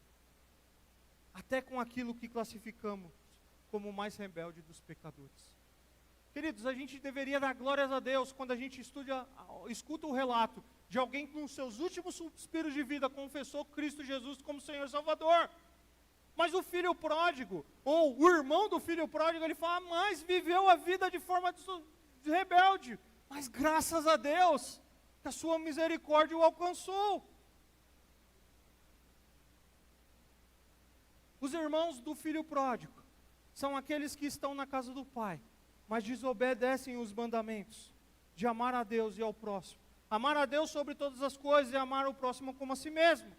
Até com aquilo que classificamos como o mais rebelde dos pecadores. Queridos, a gente deveria dar glórias a Deus quando a gente escuta o relato de alguém que nos seus últimos suspiros de vida confessou Cristo Jesus como Senhor e Salvador. Mas o filho pródigo, ou o irmão do filho pródigo, ele fala, mas viveu a vida de forma de rebelde. Mas graças a Deus, que a sua misericórdia o alcançou. Os irmãos do filho pródigo são aqueles que estão na casa do Pai, mas desobedecem os mandamentos de amar a Deus e ao próximo. Amar a Deus sobre todas as coisas e amar o próximo como a si mesmo.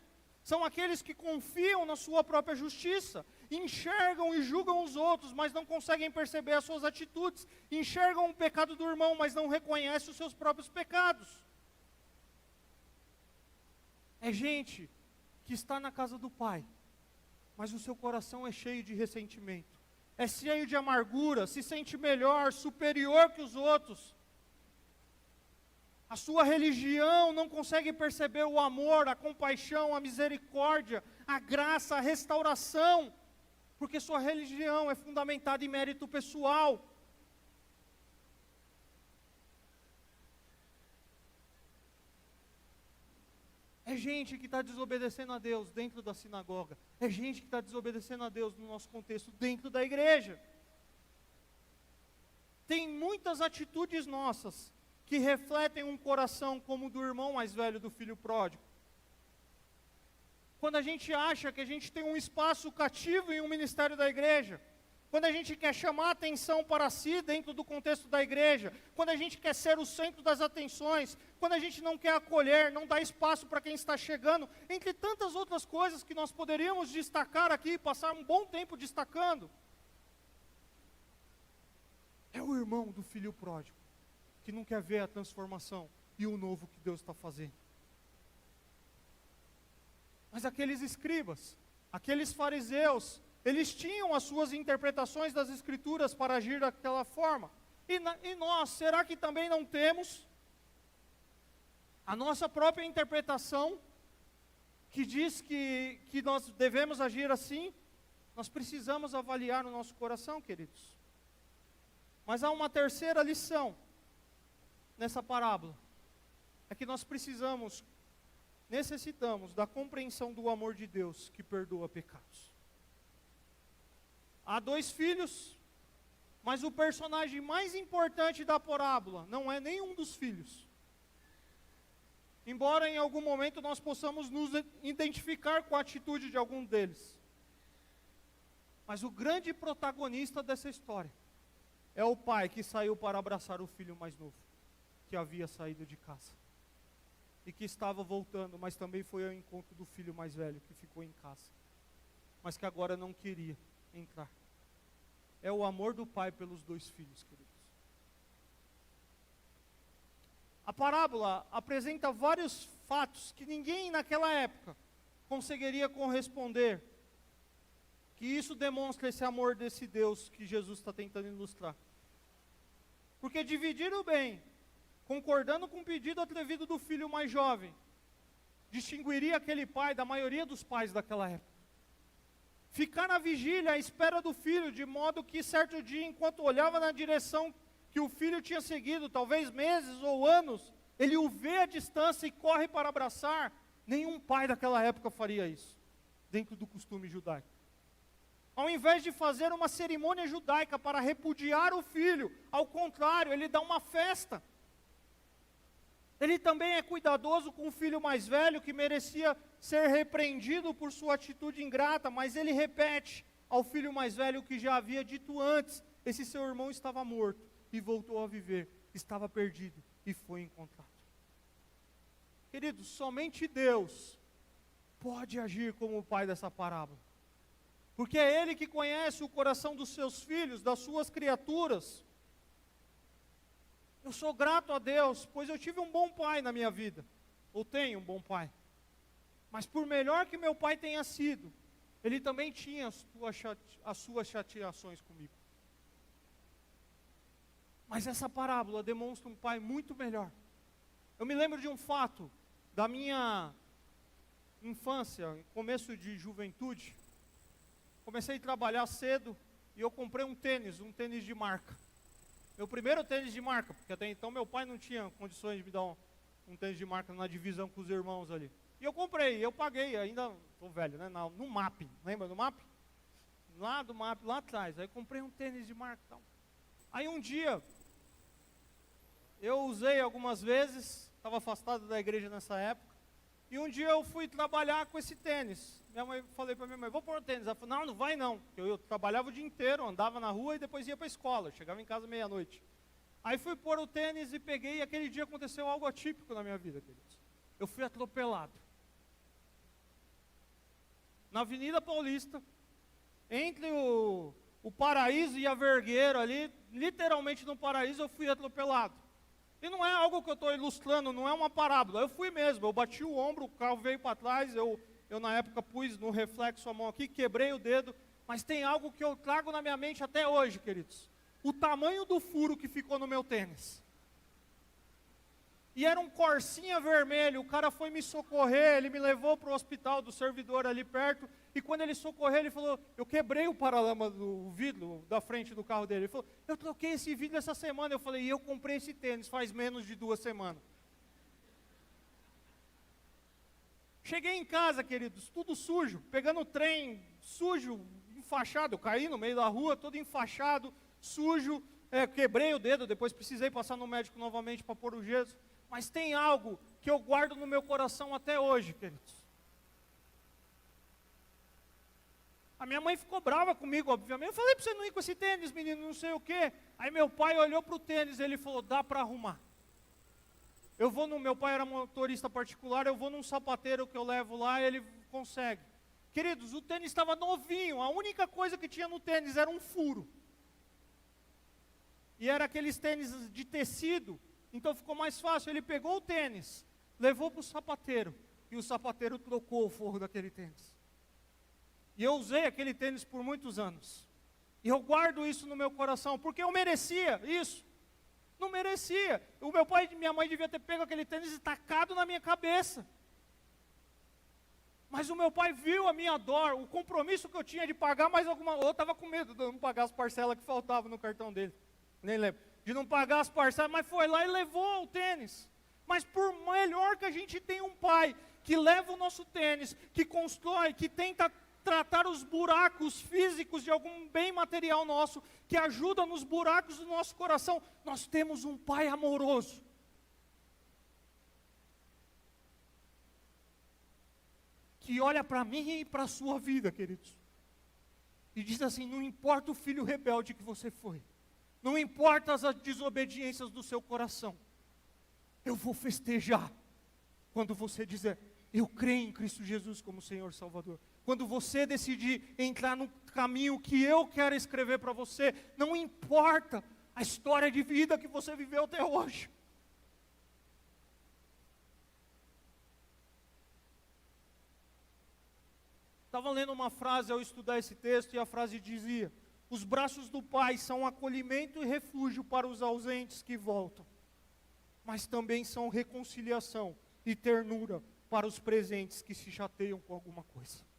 São aqueles que confiam na sua própria justiça, enxergam e julgam os outros, mas não conseguem perceber as suas atitudes, enxergam o pecado do irmão, mas não reconhecem os seus próprios pecados. É gente que está na casa do Pai, mas o seu coração é cheio de ressentimento, é cheio de amargura, se sente melhor, superior que os outros. A sua religião não consegue perceber o amor, a compaixão, a misericórdia, a graça, a restauração, porque sua religião é fundamentada em mérito pessoal. É gente que está desobedecendo a Deus dentro da sinagoga, é gente que está desobedecendo a Deus no nosso contexto dentro da igreja. Tem muitas atitudes nossas que refletem um coração como o do irmão mais velho do filho pródigo. Quando a gente acha que a gente tem um espaço cativo em um ministério da igreja, quando a gente quer chamar atenção para si dentro do contexto da igreja, quando a gente quer ser o centro das atenções, quando a gente não quer acolher, não dá espaço para quem está chegando, entre tantas outras coisas que nós poderíamos destacar aqui, passar um bom tempo destacando, é o irmão do filho pródigo, que não quer ver a transformação e o novo que Deus está fazendo. Mas aqueles escribas, aqueles fariseus, eles tinham as suas interpretações das escrituras para agir daquela forma. E nós, será que também não temos a nossa própria interpretação, que diz que nós devemos agir assim? Nós precisamos avaliar o nosso coração, queridos. Mas há uma terceira lição nessa parábola, é que nós necessitamos da compreensão do amor de Deus que perdoa pecados. Há 2 filhos, mas o personagem mais importante da parábola não é nenhum dos filhos. Embora em algum momento nós possamos nos identificar com a atitude de algum deles. Mas o grande protagonista dessa história é o pai que saiu para abraçar o filho mais novo, que havia saído de casa e que estava voltando, mas também foi ao encontro do filho mais velho que ficou em casa, mas que agora não queria entrar. É o amor do pai pelos 2 filhos, queridos. A parábola apresenta vários fatos que ninguém naquela época conseguiria corresponder, que isso demonstra esse amor desse Deus que Jesus está tentando ilustrar. Porque dividir o bem, concordando com o pedido atrevido do filho mais jovem, distinguiria aquele pai da maioria dos pais daquela época. Ficar na vigília à espera do filho, de modo que certo dia, enquanto olhava na direção que o filho tinha seguido, talvez meses ou anos, ele o vê à distância e corre para abraçar. Nenhum pai daquela época faria isso, dentro do costume judaico. Ao invés de fazer uma cerimônia judaica para repudiar o filho, ao contrário, ele dá uma festa. Ele também é cuidadoso com o filho mais velho, que merecia ser repreendido por sua atitude ingrata, mas ele repete ao filho mais velho o que já havia dito antes: esse seu irmão estava morto e voltou a viver, estava perdido e foi encontrado. Queridos, somente Deus pode agir como o pai dessa parábola, porque é Ele que conhece o coração dos seus filhos, das suas criaturas. Eu sou grato a Deus, pois eu tive um bom pai na minha vida, ou tenho um bom pai. Mas por melhor que meu pai tenha sido, ele também tinha as suas chateações comigo. Mas essa parábola demonstra um pai muito melhor. Eu me lembro de um fato da minha infância, começo de juventude. Comecei a trabalhar cedo e eu comprei um tênis de marca. Meu primeiro tênis de marca, porque até então meu pai não tinha condições de me dar um tênis de marca na divisão com os irmãos ali. E eu comprei, eu paguei, ainda estou velho, né? No MAP, lembra do MAP? Lá do MAP, lá atrás. Aí comprei um tênis de marca e tal. Aí um dia, eu usei algumas vezes, estava afastado da igreja nessa época, e um dia eu fui trabalhar com esse tênis. Falei para minha mãe, vou pôr o tênis. Ela falou, não vai não. Eu trabalhava o dia inteiro, andava na rua e depois ia para a escola. Chegava em casa meia-noite. Aí fui pôr o tênis e peguei, e aquele dia aconteceu algo atípico na minha vida, queridos. Eu fui atropelado. Na Avenida Paulista, entre o Paraíso e a Vergueiro ali, literalmente no Paraíso, eu fui atropelado. E não é algo que eu estou ilustrando, não é uma parábola. Eu fui mesmo, eu bati o ombro, o carro veio para trás, eu na época pus no reflexo a mão aqui, quebrei o dedo, mas tem algo que eu trago na minha mente até hoje, queridos. O tamanho do furo que ficou no meu tênis. E era um Corsinha vermelho, o cara foi me socorrer, ele me levou para o hospital do servidor ali perto, e quando ele socorreu, ele falou, eu quebrei o paralama do vidro da frente do carro dele. Ele falou, eu troquei esse vidro essa semana. Eu falei, e eu comprei esse tênis faz menos de 2 semanas. Cheguei em casa, queridos, tudo sujo, pegando o trem, sujo, enfaixado. Eu caí no meio da rua, todo enfaixado, sujo, quebrei o dedo, depois precisei passar no médico novamente para pôr o gesso. Mas tem algo que eu guardo no meu coração até hoje, queridos. A minha mãe ficou brava comigo, obviamente. Eu falei para você não ir com esse tênis, menino, não sei o quê. Aí meu pai olhou para o tênis e ele falou, dá para arrumar. Meu pai era motorista particular, eu vou num sapateiro que eu levo lá e ele consegue. Queridos, o tênis estava novinho, a única coisa que tinha no tênis era um furo. E era aqueles tênis de tecido, então ficou mais fácil. Ele pegou o tênis, levou para o sapateiro, e o sapateiro trocou o forro daquele tênis. E eu usei aquele tênis por muitos anos. E eu guardo isso no meu coração, porque eu merecia isso. Não merecia. O meu pai e minha mãe deviam ter pego aquele tênis e tacado na minha cabeça. Mas o meu pai viu a minha dor, o compromisso que eu tinha de pagar mais alguma... Eu estava com medo de não pagar as parcelas que faltavam no cartão dele. Nem lembro. De não pagar as parcelas, mas foi lá e levou o tênis. Mas por melhor que a gente tenha um pai que leva o nosso tênis, que constrói, que tenta tratar os buracos físicos de algum bem material nosso, que ajuda nos buracos do nosso coração, nós temos um pai amoroso. Que olha para mim e para a sua vida, queridos. E diz assim, não importa o filho rebelde que você foi, não importa as desobediências do seu coração, eu vou festejar quando você dizer, eu creio em Cristo Jesus como Senhor e Salvador. Quando você decidir entrar no caminho que eu quero escrever para você, não importa a história de vida que você viveu até hoje. Estava lendo uma frase ao estudar esse texto e a frase dizia, os braços do Pai são acolhimento e refúgio para os ausentes que voltam, mas também são reconciliação e ternura para os presentes que se chateiam com alguma coisa.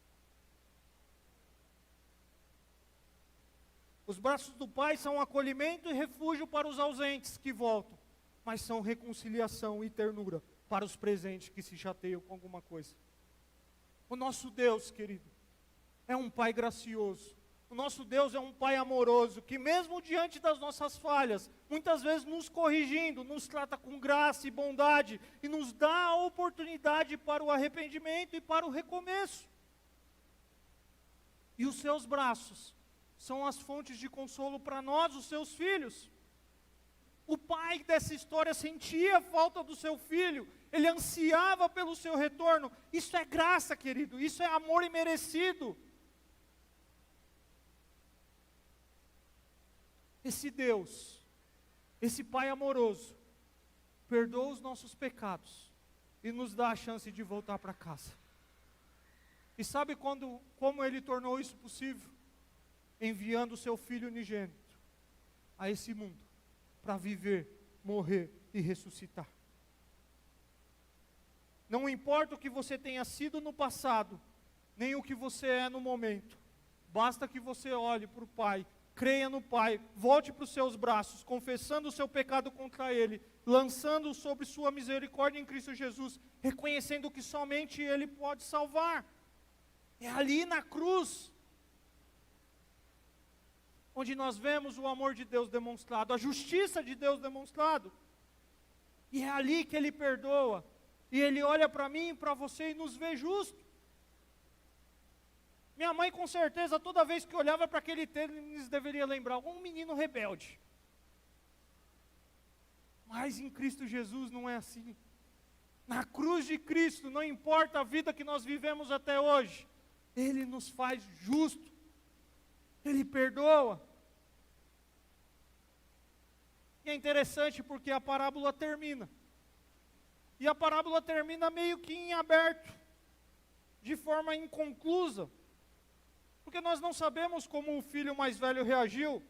Os braços do Pai são acolhimento e refúgio para os ausentes que voltam, mas são reconciliação e ternura para os presentes que se chateiam com alguma coisa. O nosso Deus, querido, é um Pai gracioso. O nosso Deus é um Pai amoroso, que mesmo diante das nossas falhas, muitas vezes nos corrigindo, nos trata com graça e bondade, e nos dá a oportunidade para o arrependimento e para o recomeço. E os seus braços são as fontes de consolo para nós, os seus filhos. O pai dessa história sentia a falta do seu filho, ele ansiava pelo seu retorno. Isso é graça, querido, isso é amor imerecido. Esse Deus, esse Pai amoroso, perdoa os nossos pecados e nos dá a chance de voltar para casa. E sabe como Ele tornou isso possível? Enviando o seu Filho unigênito a esse mundo, para viver, morrer e ressuscitar. Não importa o que você tenha sido no passado, nem o que você é no momento, basta que você olhe para o Pai, creia no Pai, volte para os seus braços, confessando o seu pecado contra Ele, lançando sobre sua misericórdia em Cristo Jesus, reconhecendo que somente Ele pode salvar. É ali na cruz, onde nós vemos o amor de Deus demonstrado, a justiça de Deus demonstrado. E é ali que Ele perdoa, e Ele olha para mim e para você e nos vê justo. Minha mãe, com certeza, toda vez que olhava para aquele tênis, deveria lembrar, um menino rebelde. Mas em Cristo Jesus não é assim. Na cruz de Cristo, não importa a vida que nós vivemos até hoje, Ele nos faz justo. Ele perdoa. E é interessante porque a parábola termina. E a parábola termina meio que em aberto, de forma inconclusa. Porque nós não sabemos como o filho mais velho reagiu.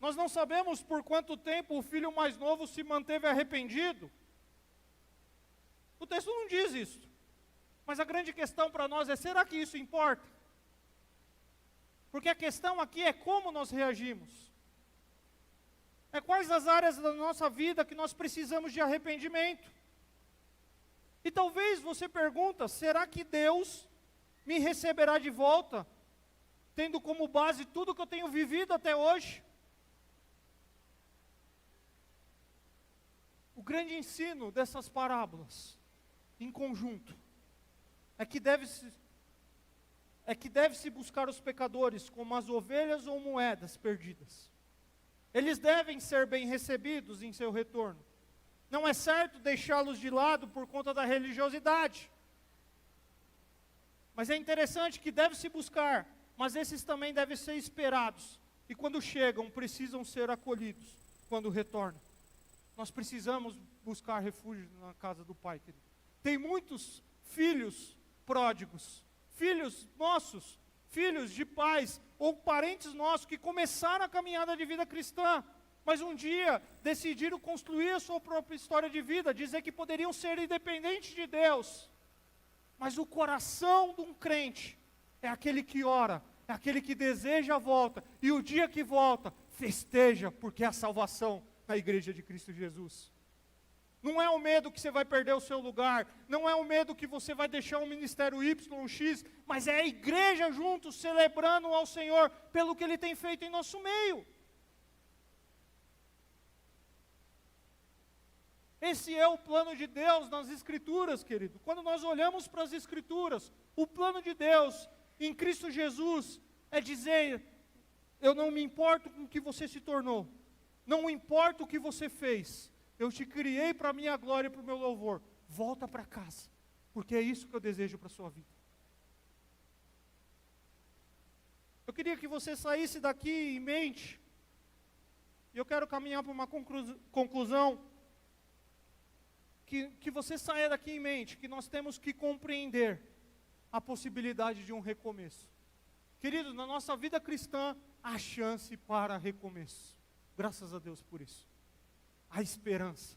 Nós não sabemos por quanto tempo o filho mais novo se manteve arrependido. O texto não diz isso. Mas a grande questão para nós é, será que isso importa? Porque a questão aqui é como nós reagimos. É quais as áreas da nossa vida que nós precisamos de arrependimento. E talvez você pergunta, será que Deus me receberá de volta, tendo como base tudo que eu tenho vivido até hoje? O grande ensino dessas parábolas, em conjunto, é que deve-se buscar os pecadores como as ovelhas ou moedas perdidas. Eles devem ser bem recebidos em seu retorno. Não é certo deixá-los de lado por conta da religiosidade. Mas é interessante que deve-se buscar, mas esses também devem ser esperados. E quando chegam, precisam ser acolhidos quando retornam. Nós precisamos buscar refúgio na casa do Pai, querido. Tem muitos filhos pródigos, filhos nossos, filhos de pais ou parentes nossos que começaram a caminhada de vida cristã, mas um dia decidiram construir a sua própria história de vida, dizer que poderiam ser independentes de Deus. Mas o coração de um crente é aquele que ora, é aquele que deseja a volta, e o dia que volta, festeja, porque é a salvação na igreja de Cristo Jesus. Não é o medo que você vai perder o seu lugar, não é o medo que você vai deixar um ministério Y ou X, mas é a igreja juntos, celebrando ao Senhor pelo que Ele tem feito em nosso meio. Esse é o plano de Deus nas Escrituras, querido. Quando nós olhamos para as Escrituras, o plano de Deus em Cristo Jesus é dizer, eu não me importo com o que você se tornou, não importa o que você fez, eu te criei para a minha glória e para o meu louvor. Volta para casa, porque é isso que eu desejo para a sua vida. Eu queria que você saísse daqui em mente, e eu quero caminhar para uma conclusão, que você saia daqui em mente, que nós temos que compreender a possibilidade de um recomeço. Queridos, na nossa vida cristã, há chance para recomeço. Graças a Deus por isso. A esperança.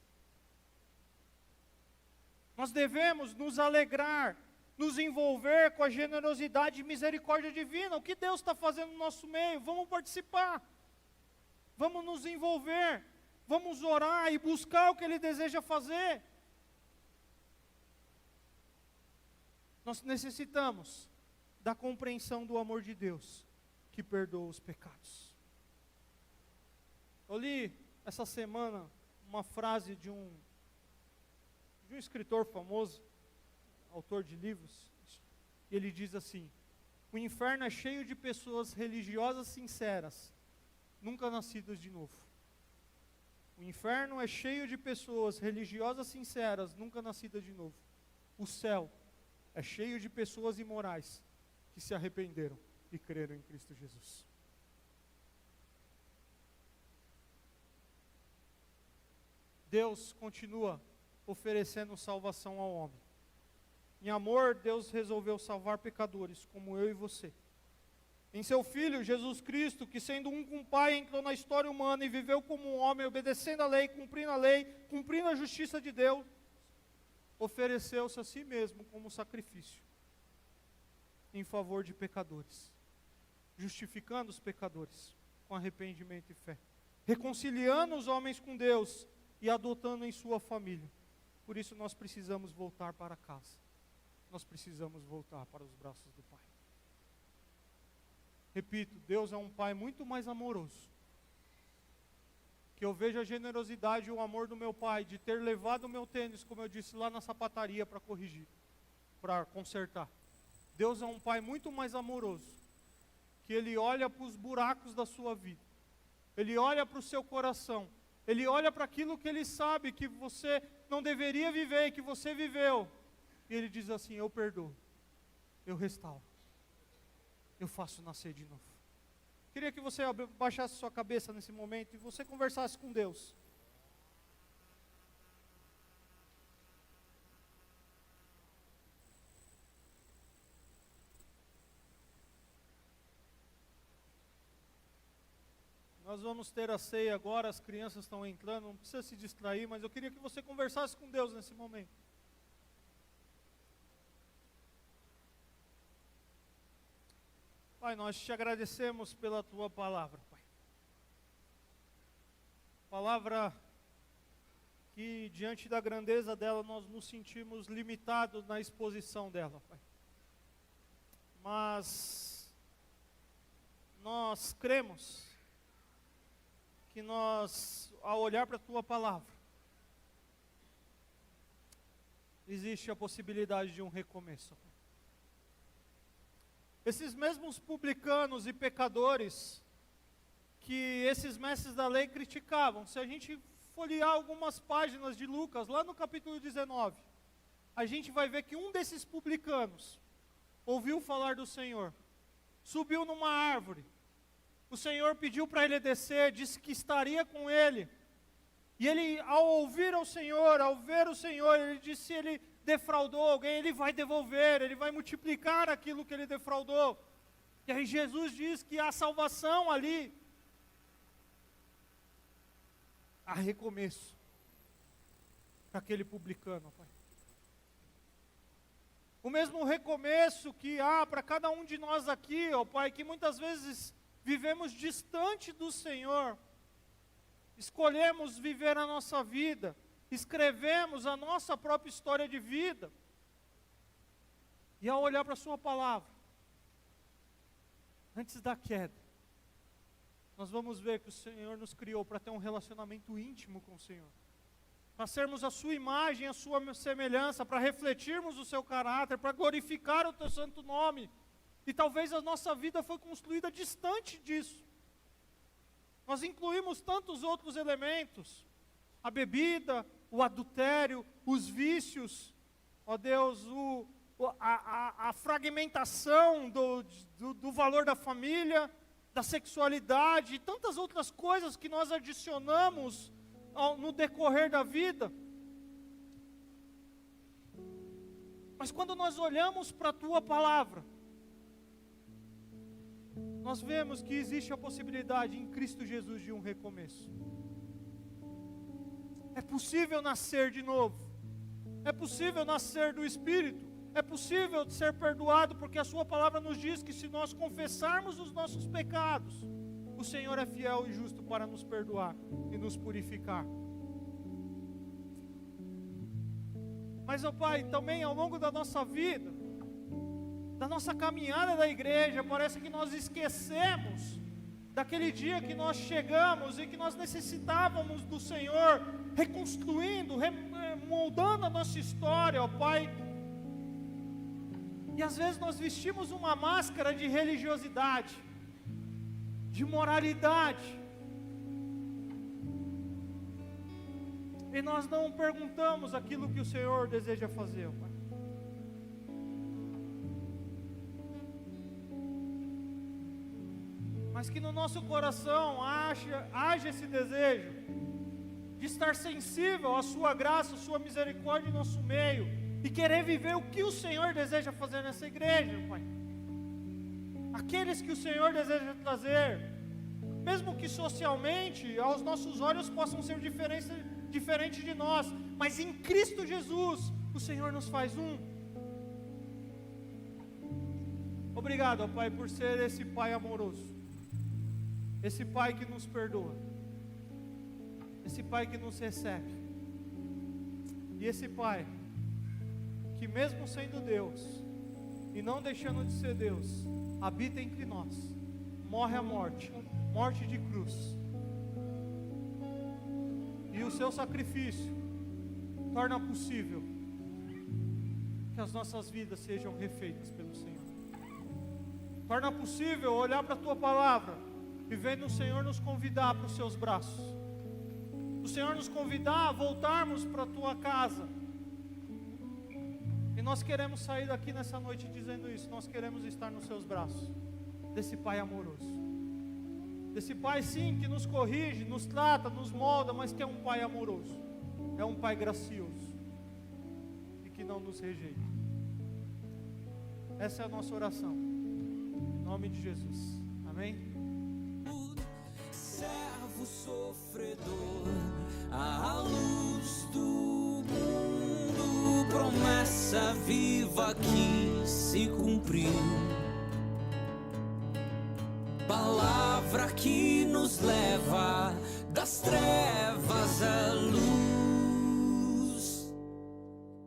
Nós devemos nos alegrar nos envolver com a generosidade e misericórdia divina. O que Deus está fazendo no nosso meio? Vamos participar, vamos nos envolver, vamos orar e buscar o que Ele deseja fazer. Nós necessitamos da compreensão do amor de Deus, que perdoa os pecados. Eu li essa semana uma frase de um escritor famoso, autor de livros, e ele diz assim: o inferno é cheio de pessoas religiosas sinceras, nunca nascidas de novo. O inferno é cheio de pessoas religiosas sinceras, nunca nascidas de novo. O céu é cheio de pessoas imorais que se arrependeram e creram em Cristo Jesus. Deus continua oferecendo salvação ao homem. Em amor, Deus resolveu salvar pecadores como eu e você. Em seu Filho, Jesus Cristo, que sendo um com o Pai, entrou na história humana e viveu como um homem, obedecendo a lei, cumprindo a justiça de Deus, ofereceu-se a si mesmo como sacrifício em favor de pecadores, justificando os pecadores com arrependimento e fé, reconciliando os homens com Deus e adotando em sua família. Por isso nós precisamos voltar para casa. Nós precisamos voltar para os braços do Pai. Repito, Deus é um Pai muito mais amoroso. Que eu vejo a generosidade e o amor do meu pai de ter levado o meu tênis, como eu disse, lá na sapataria para corrigir, para consertar. Deus é um Pai muito mais amoroso, que Ele olha para os buracos da sua vida, Ele olha para o seu coração, Ele olha para aquilo que Ele sabe que você não deveria viver e que você viveu, e Ele diz assim: eu perdoo, eu restauro, eu faço nascer de novo. Queria que você baixasse sua cabeça nesse momento e você conversasse com Deus. Nós vamos ter a ceia agora, as crianças estão entrando, não precisa se distrair, mas eu queria que você conversasse com Deus nesse momento. Pai, nós te agradecemos pela Tua palavra, Pai. Palavra que diante da grandeza dela nós nos sentimos limitados na exposição dela, Pai. Mas nós cremos que nós, ao olhar para a Tua palavra, existe a possibilidade de um recomeço, Pai. Esses mesmos publicanos e pecadores que esses mestres da lei criticavam, se a gente folhear algumas páginas de Lucas, lá no capítulo 19, a gente vai ver que um desses publicanos ouviu falar do Senhor, subiu numa árvore, o Senhor pediu para ele descer, disse que estaria com ele, e ele, ao ouvir ao Senhor, ao ver o Senhor, ele disse: se ele defraudou alguém, ele vai devolver, ele vai multiplicar aquilo que ele defraudou. E aí Jesus diz que há salvação ali, há recomeço para aquele publicano, Pai. O mesmo recomeço que há para cada um de nós aqui, ó Pai, que muitas vezes vivemos distante do Senhor, escolhemos viver a nossa vida, escrevemos a nossa própria história de vida, e ao olhar para a Sua palavra, antes da queda, nós vamos ver que o Senhor nos criou para ter um relacionamento íntimo com o Senhor, para sermos a Sua imagem, a Sua semelhança, para refletirmos o Seu caráter, para glorificar o Teu santo nome, e talvez a nossa vida foi construída distante disso. Nós incluímos tantos outros elementos, a bebida, o adultério, os vícios, ó Deus, a fragmentação do valor da família, da sexualidade, e tantas outras coisas que nós adicionamos no decorrer da vida. Mas quando nós olhamos para a Tua palavra, nós vemos que existe a possibilidade em Cristo Jesus de um recomeço. É possível nascer de novo. É possível nascer do Espírito. é possível de ser perdoado, porque a sua palavra nos diz que se nós confessarmos os nossos pecados, o Senhor é fiel e justo para nos perdoar e nos purificar. Mas, ó Pai, também ao longo da nossa vida, da nossa caminhada da igreja, parece que nós esquecemos daquele dia que nós chegamos e que nós necessitávamos do Senhor, reconstruindo, moldando a nossa história, ó Pai. E às vezes nós vestimos uma máscara de religiosidade, de moralidade, e nós não perguntamos aquilo que o Senhor deseja fazer, ó Pai. Mas que no nosso coração haja esse desejo de estar sensível à sua graça, à sua misericórdia em nosso meio, e querer viver o que o Senhor deseja fazer nessa igreja, Pai. Aqueles que o Senhor deseja trazer, mesmo que socialmente, aos nossos olhos possam ser diferentes de nós, mas em Cristo Jesus, o Senhor nos faz um. Obrigado, ó Pai, por ser esse Pai amoroso, esse Pai que nos perdoa, esse Pai que nos recebe, e esse Pai que mesmo sendo Deus e não deixando de ser Deus, habita entre nós, morre a morte de cruz, e o seu sacrifício torna possível que as nossas vidas sejam refeitas pelo Senhor. Torna possível olhar para a tua palavra e vendo o Senhor nos convidar para os seus braços, o Senhor nos convidar a voltarmos para a tua casa. E nós queremos sair daqui nessa noite dizendo isso. Nós queremos estar nos seus braços, desse Pai amoroso, desse Pai sim que nos corrige, nos trata, nos molda, mas que é um Pai amoroso, é um Pai gracioso e que não nos rejeita. Essa é a nossa oração, em nome de Jesus, amém? Servo sofredor, a luz do mundo, promessa viva que se cumpriu, palavra que nos leva das trevas à luz,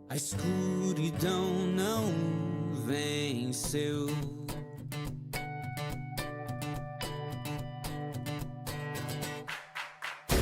a escuridão não venceu.